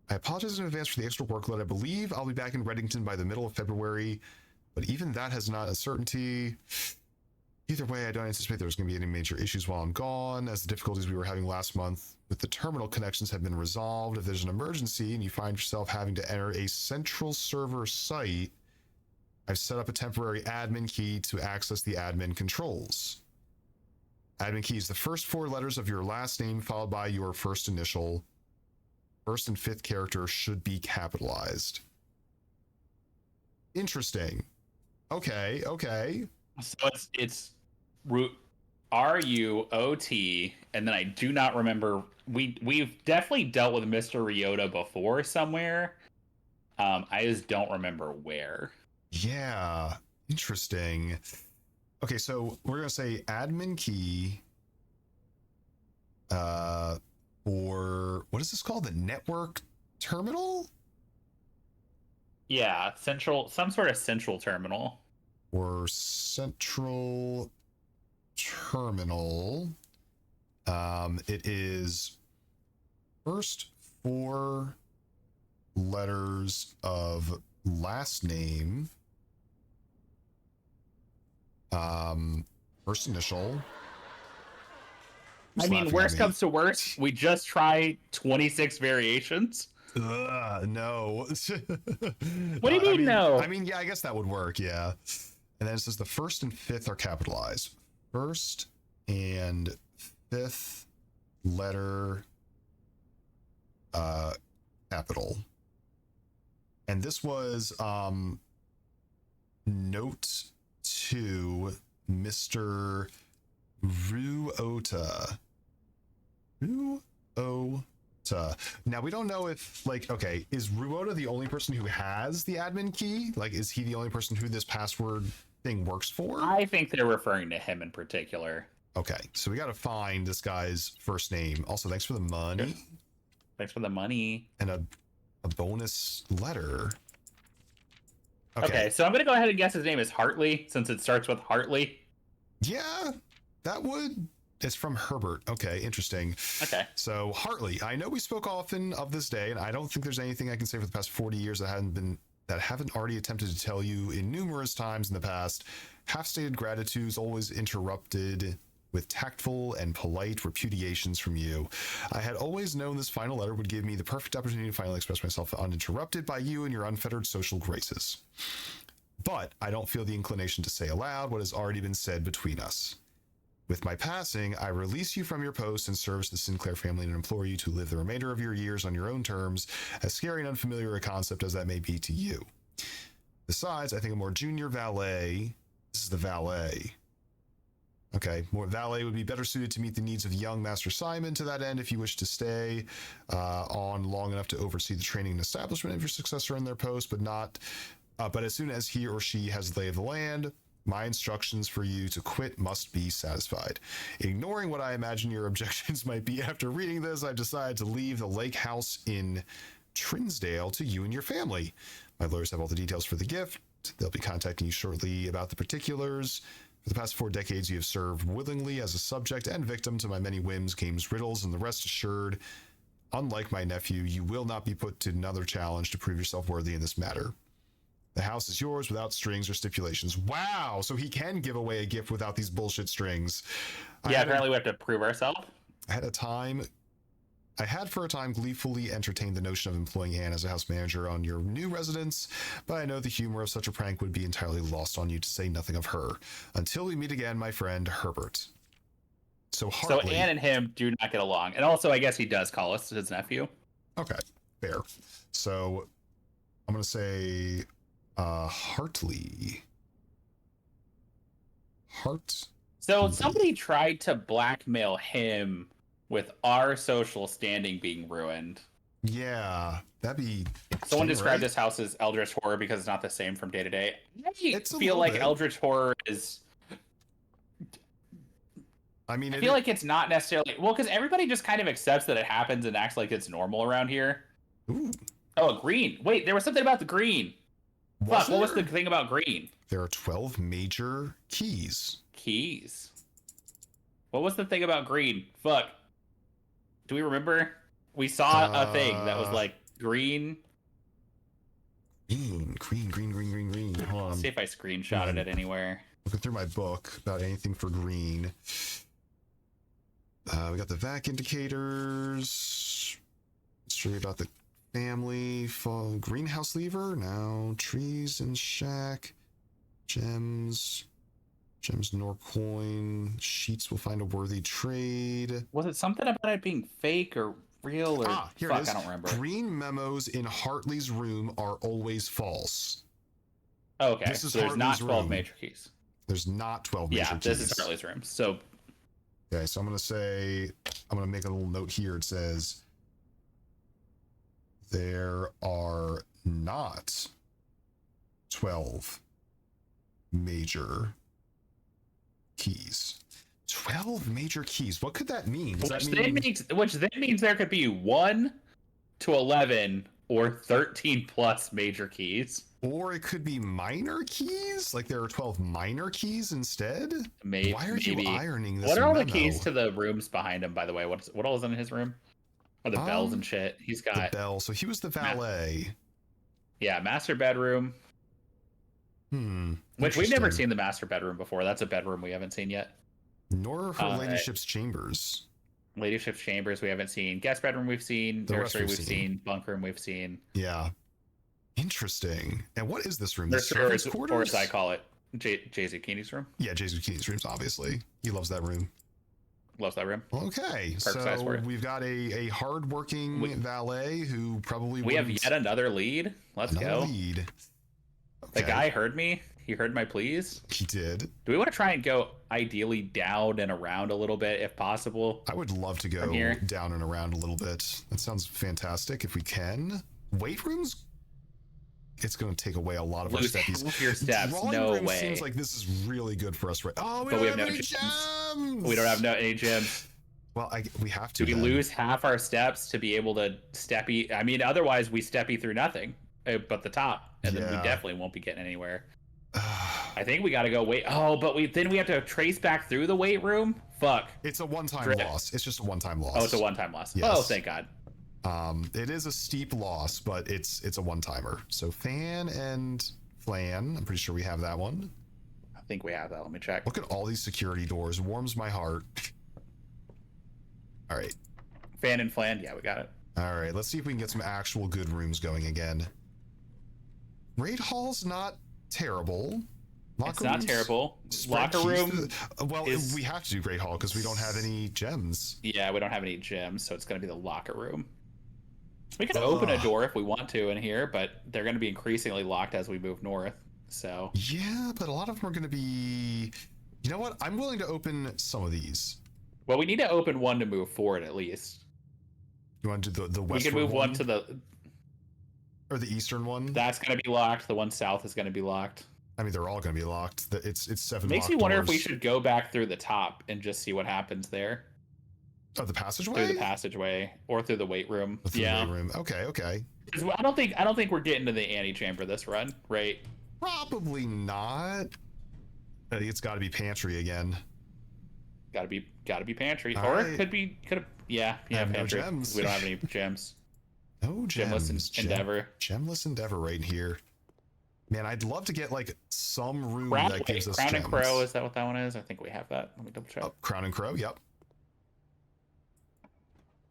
A: I apologize in advance for the extra workload. I believe I'll be back in Reddington by the middle of February, but even that has not a certainty. Either way, I don't anticipate there's going to be any major issues while I'm gone, as the difficulties we were having last month with the terminal connections have been resolved. If there's an emergency and you find yourself having to enter a central server site, I've set up a temporary admin key to access the admin controls. Admin key is the first 4 letters of your last name followed by your first initial. First and fifth character should be capitalized. Interesting. Okay.
B: So it's root RUOT, and then I do not remember. We've definitely dealt with Mr. Ryota before somewhere. I just don't remember where.
A: Yeah, interesting. Okay, so we're gonna say admin key. Or what is this called? The network terminal?
B: Yeah, some sort of central terminal.
A: Or central terminal. It is first 4 letters of last name. First initial.
B: I mean, worst comes to worst, we just try 26 variations.
A: No.
B: What do you mean, no?
A: I mean, yeah, I guess that would work, yeah. And then it says the first and fifth are capitalized. First and fifth letter capital. And this was note to Mr. Ruota. Ruota. Now we don't know if, like, okay, is Ruota the only person who has the admin key? Like, is he the only person who this password thing works for.
B: I think they're referring to him in particular.
A: Okay, so we got to find this guy's first name. Also, thanks for the money.
B: Thanks for the money.
A: And a bonus letter.
B: Okay, so I'm going to go ahead and guess his name is Hartley, since it starts with Hartley.
A: Yeah, that would... It's from Herbert. Okay, interesting.
B: Okay.
A: So, Hartley, I know we spoke often of this day, and I don't think there's anything I can say for the past 40 years that haven't already attempted to tell you in numerous times in the past. Half-stated gratitudes always interrupted with tactful and polite repudiations from you. I had always known this final letter would give me the perfect opportunity to finally express myself uninterrupted by you and your unfettered social graces. But I don't feel the inclination to say aloud what has already been said between us. With my passing, I release you from your post and service the Sinclair family and implore you to live the remainder of your years on your own terms, as scary and unfamiliar a concept as that may be to you. Besides, I think a more junior valet, this is the valet. Okay, more valet would be better suited to meet the needs of young Master Simon. To that end, if you wish to stay on long enough to oversee the training and establishment of your successor in their post, but as soon as he or she has the lay of the land, my instructions for you to quit must be satisfied. Ignoring what I imagine your objections might be after reading this, I've decided to leave the lake house in Trinsdale to you and your family. My lawyers have all the details for the gift. They'll be contacting you shortly about the particulars. For the past 4 decades, you have served willingly as a subject and victim to my many whims, games, riddles, and the rest assured, unlike my nephew, you will not be put to another challenge to prove yourself worthy in this matter. The house is yours without strings or stipulations. Wow, so he can give away a gift without these bullshit strings.
B: Yeah, apparently we have to prove ourselves.
A: I had for a time gleefully entertained the notion of employing Anne as a house manager on your new residence, but I know the humor of such a prank would be entirely lost on you, to say nothing of her. Until we meet again, my friend Herbert. So Hartley...
B: So Anne and him do not get along. And also, I guess he does call us his nephew.
A: Okay, fair. So I'm going to say... Hartley.
B: So somebody tried to blackmail him with our social standing being ruined.
A: Yeah, that'd be...
B: Someone described this house as Eldritch Horror because it's not the same from day to day. I feel like
A: bit.
B: Eldritch Horror is...
A: I mean,
B: I feel like it's not necessarily... Well, because everybody just kind of accepts that it happens and acts like it's normal around here.
A: Ooh.
B: Oh, green. Wait, there was something about the green. Fuck, what was the thing about green?
A: There are 12 major keys.
B: Keys? What was the thing about green? Fuck. Do we remember? We saw a thing that was like green.
A: Green. Hold on.
B: Let's see if I screenshotted it anywhere.
A: Looking through my book about anything for green. We got the vac indicators. Straight about the family. Greenhouse lever. Now trees and shack. Gems nor coin. Sheets will find a worthy trade.
B: Was it something about it being fake or real or
A: here
B: fuck?
A: it is.
B: I don't remember.
A: Green memos in Hartley's room are always false.
B: Oh, okay,
A: This is
B: so there's not
A: Hartley's
B: 12
A: room.
B: major keys.
A: There's not 12 major keys.
B: Yeah, this is Hartley's room. So
A: okay, so I'm gonna make a little note here. It says there are not 12 major keys. 12 major keys. What could that mean?
B: Which then means there could be 1 to 11 or 13 plus major keys.
A: Or it could be minor keys? Like there are 12 minor keys instead?
B: Maybe.
A: Why are you ironing this?
B: What are all the
A: memo?
B: keys to the rooms behind him, by the way? What all is in his room? Or the bells and shit? He's got
A: the bell. So he was the valet.
B: Yeah, master bedroom. Which we've never seen the master bedroom before. That's a bedroom we haven't seen yet.
A: Nor her ladyship's chambers.
B: Ladyship's chambers we haven't seen. Guest bedroom we've seen. Nursery we've seen. Bunk room we've seen.
A: Yeah. Interesting. And what is this room?
B: The
A: servants' quarters?
B: Or as I call it, Jay Zucchini's room.
A: Yeah, Jay Zucchini's room, obviously. He loves that room.
B: Loves that room.
A: Okay, so we've got a hard-working valet who probably
B: we have yet another lead. Let's go.
A: Okay.
B: The guy heard me. He heard my pleas.
A: He did.
B: Do we want to try and go ideally down and around a little bit if possible?
A: I would love to go down and around a little bit. That sounds fantastic if we can. Weight rooms? it's going to take away a lot of our
B: Lose
A: steppies.
B: half your steps.
A: Drawing
B: No
A: room
B: way.
A: seems like this is really good for us, right? Oh, we
B: But
A: don't have
B: no
A: any
B: gems.
A: gems.
B: We don't have any gems.
A: Well, we have to.
B: Do we
A: then.
B: lose half our steps to be able to steppy? I mean, otherwise we steppy through nothing but the top, and then we
A: Yeah.
B: definitely won't be getting anywhere. I think we got to go wait. Oh, but then we have to trace back through the weight room. Fuck.
A: It's a one-time
B: Drip.
A: loss. It's just a one-time loss.
B: Oh, it's a one-time loss.
A: Yes.
B: Oh, thank God.
A: It is a steep loss, but it's a one-timer. So fan and flan. I'm pretty sure we have that one.
B: I think we have that. Let me check.
A: Look at all these security doors. Warms my heart. All right.
B: Fan and flan. Yeah, we got it.
A: All right. Let's see if we can get some actual good rooms going again. Raid hall's not terrible.
B: It's not terrible.
A: Spread
B: Locker
A: keys
B: room.
A: well,
B: is-
A: we have to do Great Hall because we don't have any gems.
B: Yeah, we don't have any gems, so it's going to be the locker room. We can open a door if we want to in here, but they're going to be increasingly locked as we move north. So
A: Yeah, but a lot of them are going to be... You know what? I'm willing to open some of these.
B: well, we need to open one to move forward at least.
A: You want to do the
B: We
A: western
B: can move one to the.
A: or the eastern one?
B: That's going to be locked. The one south is going to be locked.
A: I mean, they're all going to be locked. It's 7
B: Makes me
A: locked
B: wonder if we
A: doors.
B: should go back through the top and just see what happens there.
A: Oh, the passageway?
B: Through the passageway or through the weight room.
A: Through the
B: Yeah.
A: weight room. Okay.
B: 'Cause I don't think we're getting to the antechamber this run, right?
A: Probably not. I think it's got to be pantry again.
B: Gotta be pantry.
A: All
B: or
A: right.
B: it could be yeah,
A: have no
B: pantry.
A: gems.
B: We don't have any gems.
A: No gems.
B: Gemless Endeavor.
A: Gemless Endeavor right here. Man, I'd love to get like some room
B: Crown,
A: that gives us
B: Crown and
A: gems.
B: Crow, is that what that one is? I think we have that. Let me double check.
A: Oh, Crown and Crow, yep.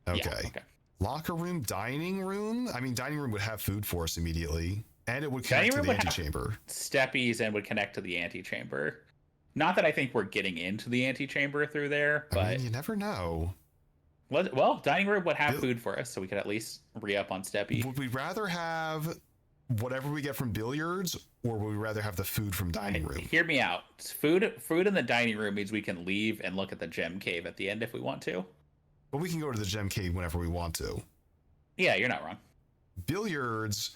B: Yeah,
A: Okay. Locker room, dining room. I mean, dining room would have food for us immediately, and it would
B: Dining
A: connect to
B: room
A: the
B: would have-
A: antechamber.
B: Steppies and would connect to the antechamber. Not that I think we're getting into the antechamber through there, but
A: I mean, you never know.
B: well, dining room would have
A: Bill-
B: food for us, so we could at least re-up on Steppy.
A: Would we rather have whatever we get from billiards, or would we rather have the food from dining room?
B: Hear me out. Food in the dining room means we can leave and look at the gem cave at the end if we want to.
A: But we can go to the gem cave whenever we want to.
B: Yeah, you're not wrong.
A: Billiards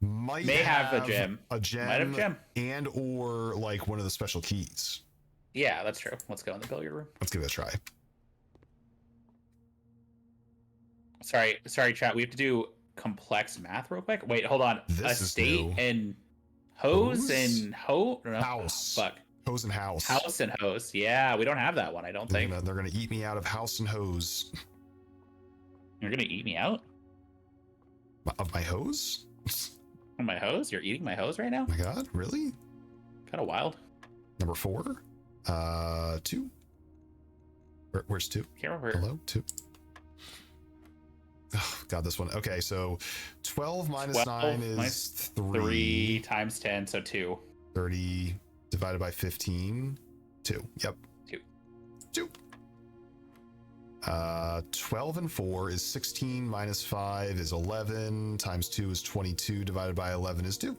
A: may
B: have a gem.
A: a gem,
B: Might have a gem.
A: and or like one of the special keys.
B: Yeah, that's true. Let's go in the billiard room.
A: Let's give it a try.
B: Sorry, chat. We have to do complex math real quick. Wait, hold on.
A: This is
B: Estate
A: new.
B: and hose
A: Hose?
B: and no,
A: House.
B: Fuck.
A: Hose and house.
B: House and hose. Yeah, we don't have that one. I don't think.
A: They're gonna eat me out of house and hose.
B: You're gonna eat me out
A: Of my hose?
B: on my hose. You're eating my hose right now.
A: Oh my god, really?
B: Kind of wild.
A: Number 4. 2. Where's 2?
B: Can't remember.
A: Hello? 2. Oh, god, this one. Okay, so 12 minus 9 is
B: minus
A: 3.
B: 3 times 10, so 2.
A: 30 divided by 15. 2. Yep.
B: 2.
A: 12 and 4 is 16 minus 5 is 11 times 2 is 22 divided by 11 is 2.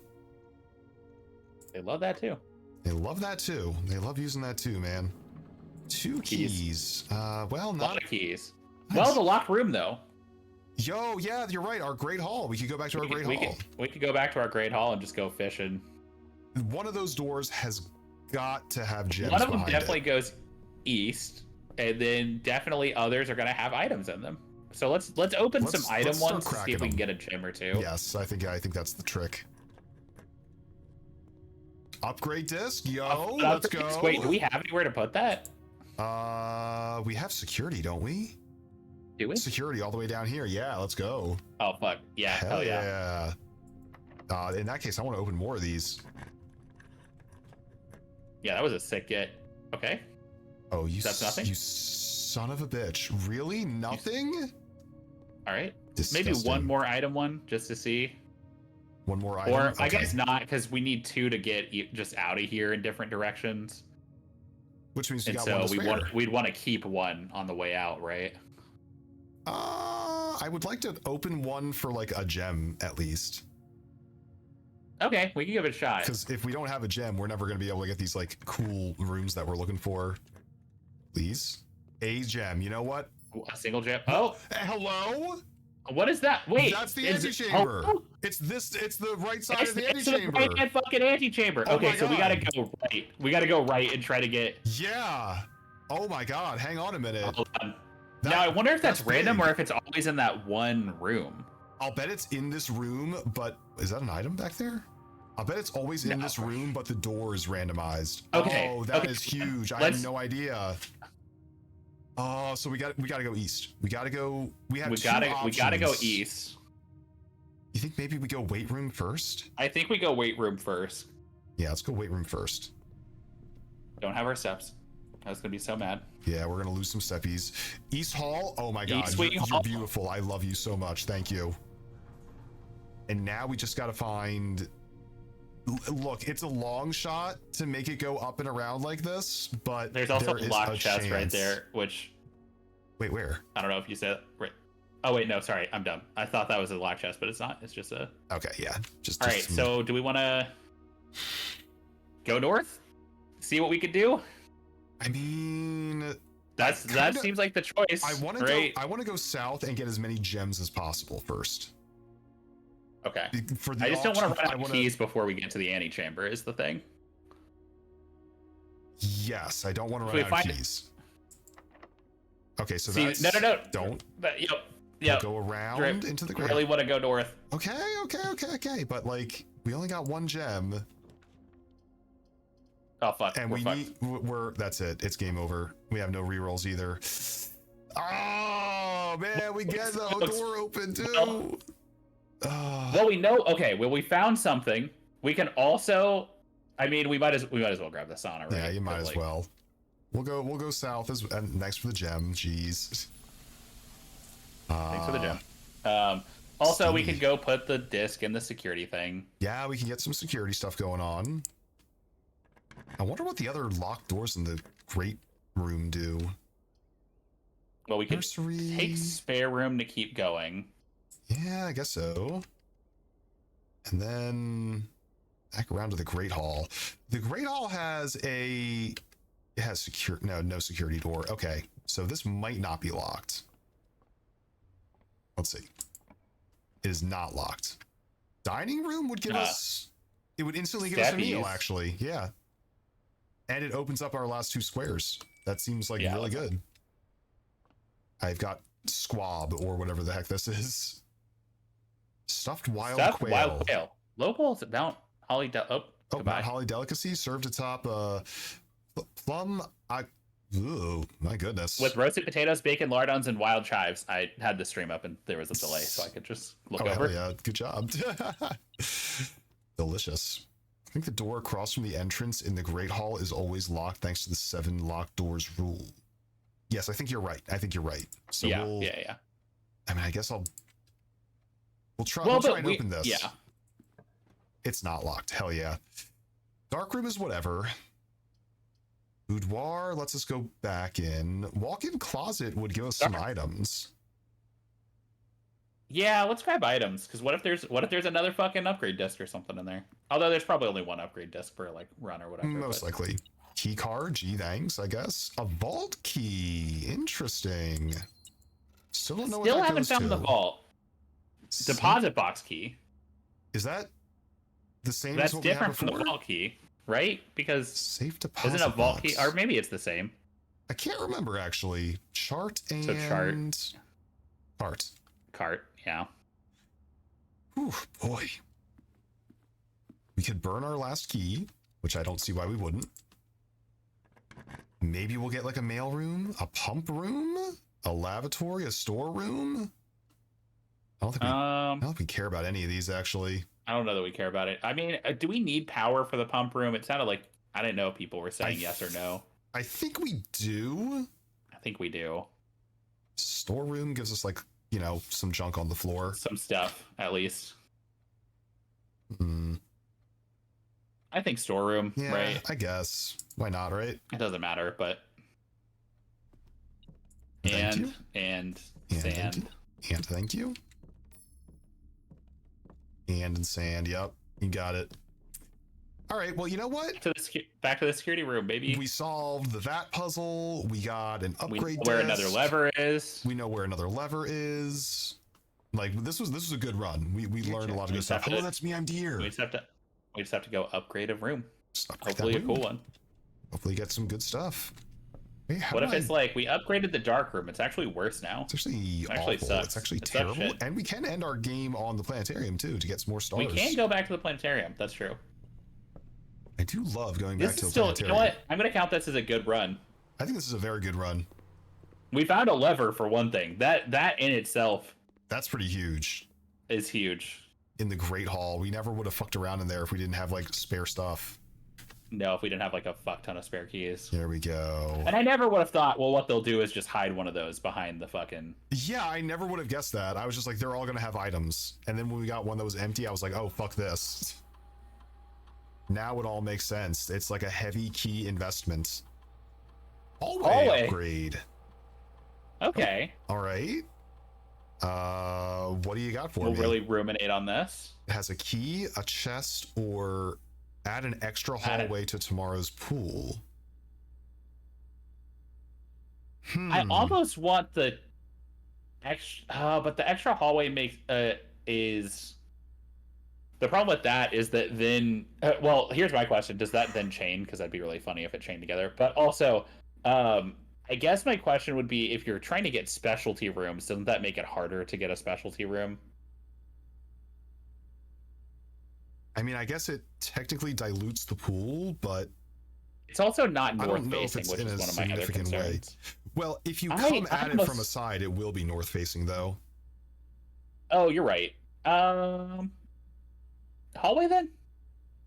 B: They love that too.
A: They love that too. They love using that too, man. 2 keys. Well,
B: A lot
A: not.
B: of keys. Well, the locked room though.
A: Yo, yeah, you're right. Our Great Hall. We could go back to our Great Hall.
B: We could go back to our Great Hall and just go fishing.
A: One of those doors has got to have gems.
B: One of them
A: behind
B: definitely
A: it.
B: goes east, and then definitely others are gonna have items in them. So let's open some
A: Let's
B: item
A: start
B: ones to see
A: cracking
B: if we can
A: them.
B: get a gem or two.
A: Yes, I think that's the trick. Upgrade disc, yo, let's go.
B: Wait, do we have anywhere to put that?
A: We have security, don't we?
B: Do we?
A: Security all the way down here. Yeah, let's go.
B: Oh fuck yeah!
A: Hell yeah. In that case, I want to open more of these.
B: Yeah, that was a sick get. Okay.
A: Oh,
B: That's nothing?
A: You son of a bitch! Really? Nothing?
B: All right.
A: Disgusting.
B: Maybe one more item one just to see.
A: One more item.
B: Or I
A: Okay.
B: guess not, because we need 2 to get just out of here in different directions.
A: Which means you
B: And
A: got
B: so
A: one to spare.
B: we'd want to keep one on the way out, right?
A: I would like to open one for like a gem at least.
B: Okay, we can give it a shot.
A: Because if we don't have a gem, we're never going to be able to get these like cool rooms that we're looking for. Please, a gem. You know what?
B: A single gem. Oh,
A: Hello.
B: What is that? Wait,
A: That's the
B: is
A: antechamber.
B: Oh,
A: It's the right side
B: it's,
A: of the
B: it's the
A: antechamber.
B: right fucking antechamber.
A: Oh
B: Okay,
A: my
B: so we gotta
A: God.
B: go right. We gotta go right and try to get.
A: Yeah. Oh my God. Hang on a minute.
B: Hold on.
A: That-
B: Now I wonder if that's random
A: big.
B: or if it's always in that one room.
A: I'll bet it's in this room, but is that an item back there? I'll bet it's always in this room, but the door is randomized.
B: Okay.
A: Oh, that
B: okay.
A: is huge. I had no idea. Oh, so we gotta go east. We gotta go. We have two options.
B: We gotta go east.
A: You think maybe we go weight room first?
B: I think we go weight room first.
A: Yeah, let's go weight room first.
B: Don't have our steps. I was gonna be so mad.
A: Yeah, we're gonna lose some steppies. East Hall. Oh my God, you're beautiful. I love you so much. Thank you. And now we just gotta find. Look, it's a long shot to make it go up and around like this, but
B: there's also
A: a
B: locked chest
A: chance.
B: right there, which.
A: Wait, where?
B: I don't know if you said right. Oh wait, no, sorry, I'm dumb. I thought that was a locked chest, but it's not. It's just a.
A: Okay, yeah. Just.
B: All right, so do we want to go north? See what we could do.
A: I mean,
B: that seems like the choice.
A: I want to go south and get as many gems as possible first.
B: Okay.
A: For the
B: I just don't want to run out of keys before we get to the antechamber. Is the thing.
A: Yes, I don't want to run out of keys. Okay, so that's
B: no.
A: Don't.
B: Yep.
A: We'll go around into the
B: really want to go north.
A: Okay. But like, we only got one gem.
B: Oh fuck.
A: And we're that's it. It's game over. We have no rerolls either. Oh man, we get the door open too.
B: Well, we know. Okay, well, we found something. We can also. I mean, we might as well grab the sauna. Right?
A: Yeah, you might as well. We'll go south and next for the gem. Jeez.
B: Thanks for the gem. Also, we can go put the disc in the security thing.
A: Yeah, we can get some security stuff going on. I wonder what the other locked doors in the great room do.
B: Well, we can take spare room to keep going.
A: Yeah, I guess so. And then back around to the Great Hall. The Great Hall has no security door. Okay, so this might not be locked. Let's see. It is not locked. Dining room would give us. It would instantly give us a meal, actually. Yeah. And it opens up our last two squares. That seems like really good. I've got squab or whatever the heck this is. Stuffed wild quail.
B: Locals Mount Holly.
A: Mount Holly delicacy served atop plum. Ooh, my goodness.
B: With roasted potatoes, bacon, lardons, and wild chives. I had the stream up and there was a delay, so I could just look over.
A: Hell yeah, good job. Delicious. I think the door across from the entrance in the Great Hall is always locked thanks to the 7 locked doors rule. Yes, I think you're right. So
B: yeah.
A: I mean, I guess we'll try and open this.
B: Yeah.
A: It's not locked. Hell yeah. Dark room is whatever. Boudoir lets us go back in. Walk-in closet would give us some items.
B: Yeah, let's grab items. Because what if there's another fucking upgrade disc or something in there? Although there's probably only one upgrade disc per like run or whatever.
A: Most likely. Key card. Gee, thanks. I guess a vault key. Interesting. Still don't know.
B: Still haven't found the vault. Deposit box key.
A: Is that the same?
B: That's
A: as what
B: different
A: we had
B: from the vault key, right? Because
A: safe deposit.
B: Isn't a vault
A: box.
B: key, or maybe it's the same.
A: I can't remember actually. Chart and
B: Cart, yeah.
A: Whew, boy. We could burn our last key, which I don't see why we wouldn't. Maybe we'll get like a mail room, a pump room, a lavatory, a storeroom. I don't think we care about any of these actually.
B: I don't know that we care about it. I mean, do we need power for the pump room? It sounded like I didn't know if people were saying yes or no.
A: I think we do.
B: I think we do.
A: Storeroom gives us like, some junk on the floor.
B: Some stuff, at least.
A: Hmm.
B: I think storeroom,
A: yeah,
B: right?
A: I guess. Why not, right?
B: It doesn't matter, but and sand.
A: And thank you. And sand, yep. You got it. All right, well, you know what?
B: Back to the security room, baby.
A: We solved that puzzle. We got an upgrade.
B: We know where another lever is.
A: We know where another lever is. Like this was a good run. We learned a lot of good stuff. Oh, that's me. I'm Deer.
B: We just have to go upgrade a room.
A: Just upgrade
B: Hopefully
A: that
B: a cool
A: room.
B: one.
A: Hopefully get some good stuff. Hey,
B: What if it's like we upgraded the dark room? It's actually worse now.
A: It's actually
B: actually
A: awful.
B: sucks.
A: It's actually
B: It sucks
A: terrible.
B: shit.
A: And we can end our game on the planetarium too to get some more stars.
B: We can go back to the planetarium. That's true.
A: I do love going back
B: This
A: to
B: is
A: the
B: still.
A: planetarium.
B: You know what? I'm gonna count this as a good run.
A: I think this is a very good run.
B: We found a lever for one thing. That in itself
A: That's pretty huge.
B: is huge.
A: In the Great Hall, we never would have fucked around in there if we didn't have like spare stuff.
B: No, if we didn't have like a fuck ton of spare keys.
A: There we go.
B: And I never would have thought, well, what they'll do is just hide one of those behind the fucking.
A: Yeah, I never would have guessed that. I was just like, they're all gonna have items. And then when we got one that was empty, I was like, oh, fuck this. Now it all makes sense. It's like a heavy key investment. Hallway upgrade.
B: Okay.
A: All right. What do you got for me?
B: We'll really ruminate on this.
A: It has a key, a chest, or add an extra hallway to tomorrow's pool.
B: I almost want the extra, but the extra hallway makes is the problem with that is that then well, here's my question: does that then chain? Because that'd be really funny if it chained together. But also, I guess my question would be, if you're trying to get specialty rooms, doesn't that make it harder to get a specialty room?
A: I mean, I guess it technically dilutes the pool, but
B: it's also not north
A: facing,
B: which is one of my other concerns.
A: Way. Well, if you come at it from a side, it will be north facing, though.
B: Oh, you're right. Hallway then?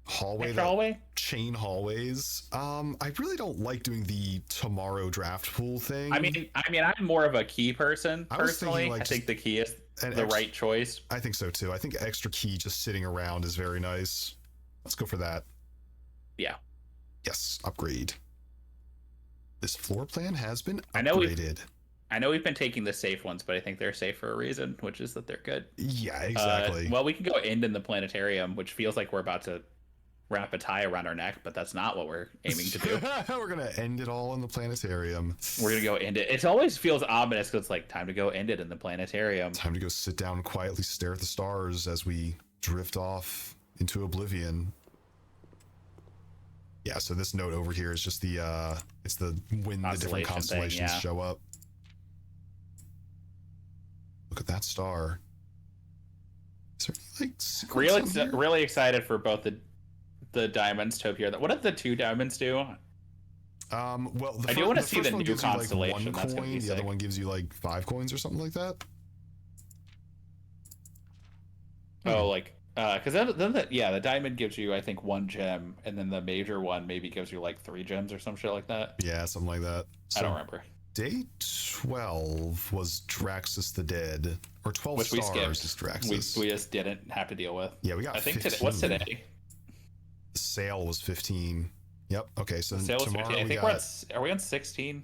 A: Hallway? Chain hallways. I really don't like doing the tomorrow draft pool thing.
B: I mean, I'm more of a key person personally. I think the key is the right choice.
A: I think so too. I think extra key just sitting around is very nice. Let's go for that.
B: Yeah.
A: Yes, upgrade. This floor plan has been upgraded.
B: I know we've been taking the safe ones, but I think they're safe for a reason, which is that they're good.
A: Yeah, exactly.
B: Well, we can go end in the planetarium, which feels like we're about to wrap a tie around our neck, but that's not what we're aiming to do.
A: We're gonna end it all in the planetarium.
B: We're gonna go end it. It always feels ominous because it's like time to go end it in the planetarium.
A: Time to go sit down and quietly stare at the stars as we drift off into oblivion. Yeah, so this note over here is just the it's the when the different constellations show up. Look at that star. Is there like
B: really excited for both the diamonds to appear. What did the 2 diamonds do?
A: Well,
B: I do want to see the new constellation.
A: Like
B: That's gonna be
A: the
B: sick.
A: other one gives you like 5 coins or something like that.
B: Oh, like because then the diamond gives you, I think, 1 gem, and then the major one maybe gives you like 3 gems or some shit like that.
A: Yeah, something like that. So
B: I don't remember.
A: Day 12 was Draxus the Dead, or 12
B: Which
A: stars is Draxus.
B: We just didn't have to deal with.
A: Yeah, we got.
B: I think
A: 15.
B: what's today?
A: The sale was 15. Yep. Okay, so
B: the sale was
A: tomorrow
B: 15. I think are we on 16?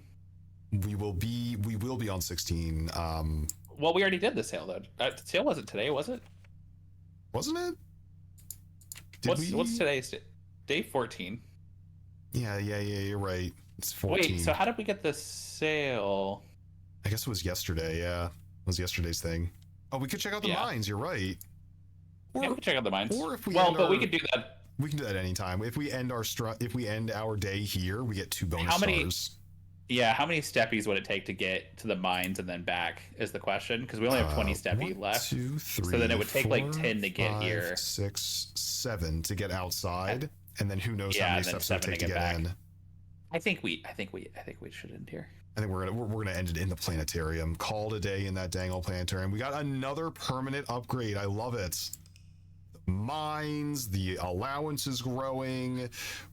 A: We will be on 16.
B: Well, we already did the sale though. The sale wasn't today, was it?
A: Wasn't it?
B: What's today's day? 14.
A: Yeah, you're right. It's 14.
B: Wait, so how did we get the sale?
A: I guess it was yesterday. Yeah, it was yesterday's thing. Oh, we could check out the mines. You're right.
B: Or, yeah, we could check out the mines.
A: Or if we
B: we could do that.
A: We can do that anytime. If we end our day here, we get 2 bonus stars.
B: Yeah, how many steppies would it take to get to the mines and then back is the question, because we only have 20 steppy left.
A: 2, 3,
B: so then it would take
A: 4,
B: like 10 to get
A: 5,
B: here.
A: 6, 7 to get outside, and then who knows how many steps it would take to get in.
B: I think we should end here.
A: I think we're gonna end it in the planetarium. Call it a day in that dang old planetarium. We got another permanent upgrade. I love it. The mines, the allowance is growing.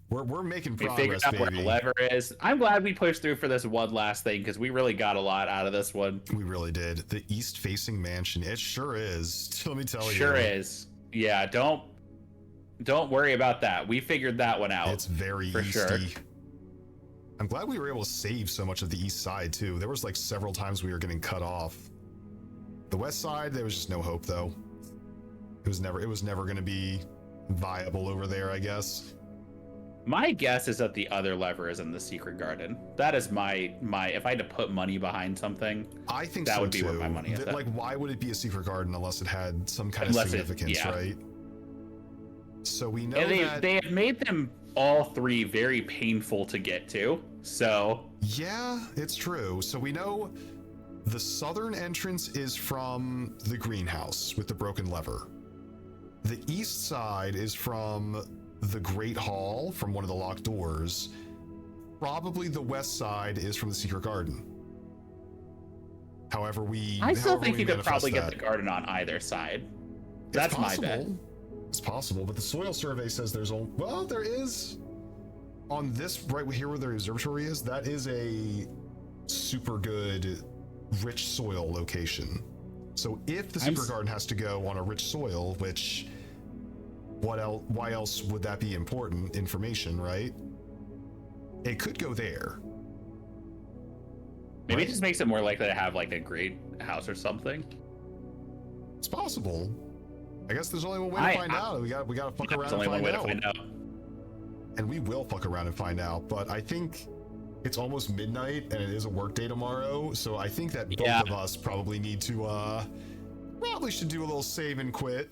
A: We're making progress,
B: we figured out
A: baby.
B: where the lever is. I'm glad we pushed through for this one last thing, because we really got a lot out of this one.
A: We really did. The east-facing mansion. It sure is. Let me tell you.
B: Sure is. Yeah. Don't worry about that. We figured that one out.
A: It's very
B: for
A: easty.
B: Sure.
A: I'm glad we were able to save so much of the east side too. There was like several times we were getting cut off. The west side, there was just no hope though. It was never going to be viable over there, I guess.
B: My guess is that the other lever is in the secret garden. That is my if I had to put money behind something,
A: I think
B: that
A: so
B: would be
A: too.
B: where my money is at.
A: Like, why would it be a secret garden unless it had some kind
B: Unless
A: of
B: it-
A: significance,
B: yeah.
A: right? So we know
B: And
A: that.
B: they have made them all three very painful to get to. So
A: Yeah, it's true. So we know the southern entrance is from the greenhouse with the broken lever. The east side is from the Great Hall, from one of the locked doors. Probably the west side is from the secret garden. However,
B: I still
A: however
B: think
A: we
B: you could
A: manifest
B: probably get
A: that.
B: the garden on either side.
A: It's
B: That's my bet.
A: possible. It's possible, but the soil survey says there's only, well, there is on this right here where the observatory is. That is a super good, rich soil location. So if the secret garden has to go on a rich soil, which what else? Why else would that be important information, right? It could go there.
B: Maybe
A: right?
B: it just makes it more likely to have like a great house or something.
A: It's possible. I guess there's only one way to find out. We got to fuck around
B: There's only
A: and
B: one way
A: find
B: to
A: out.
B: find out.
A: And we will fuck around and find out. But I think it's almost midnight and it is a work day tomorrow. So I think that both of us probably need to probably should do a little save and quit.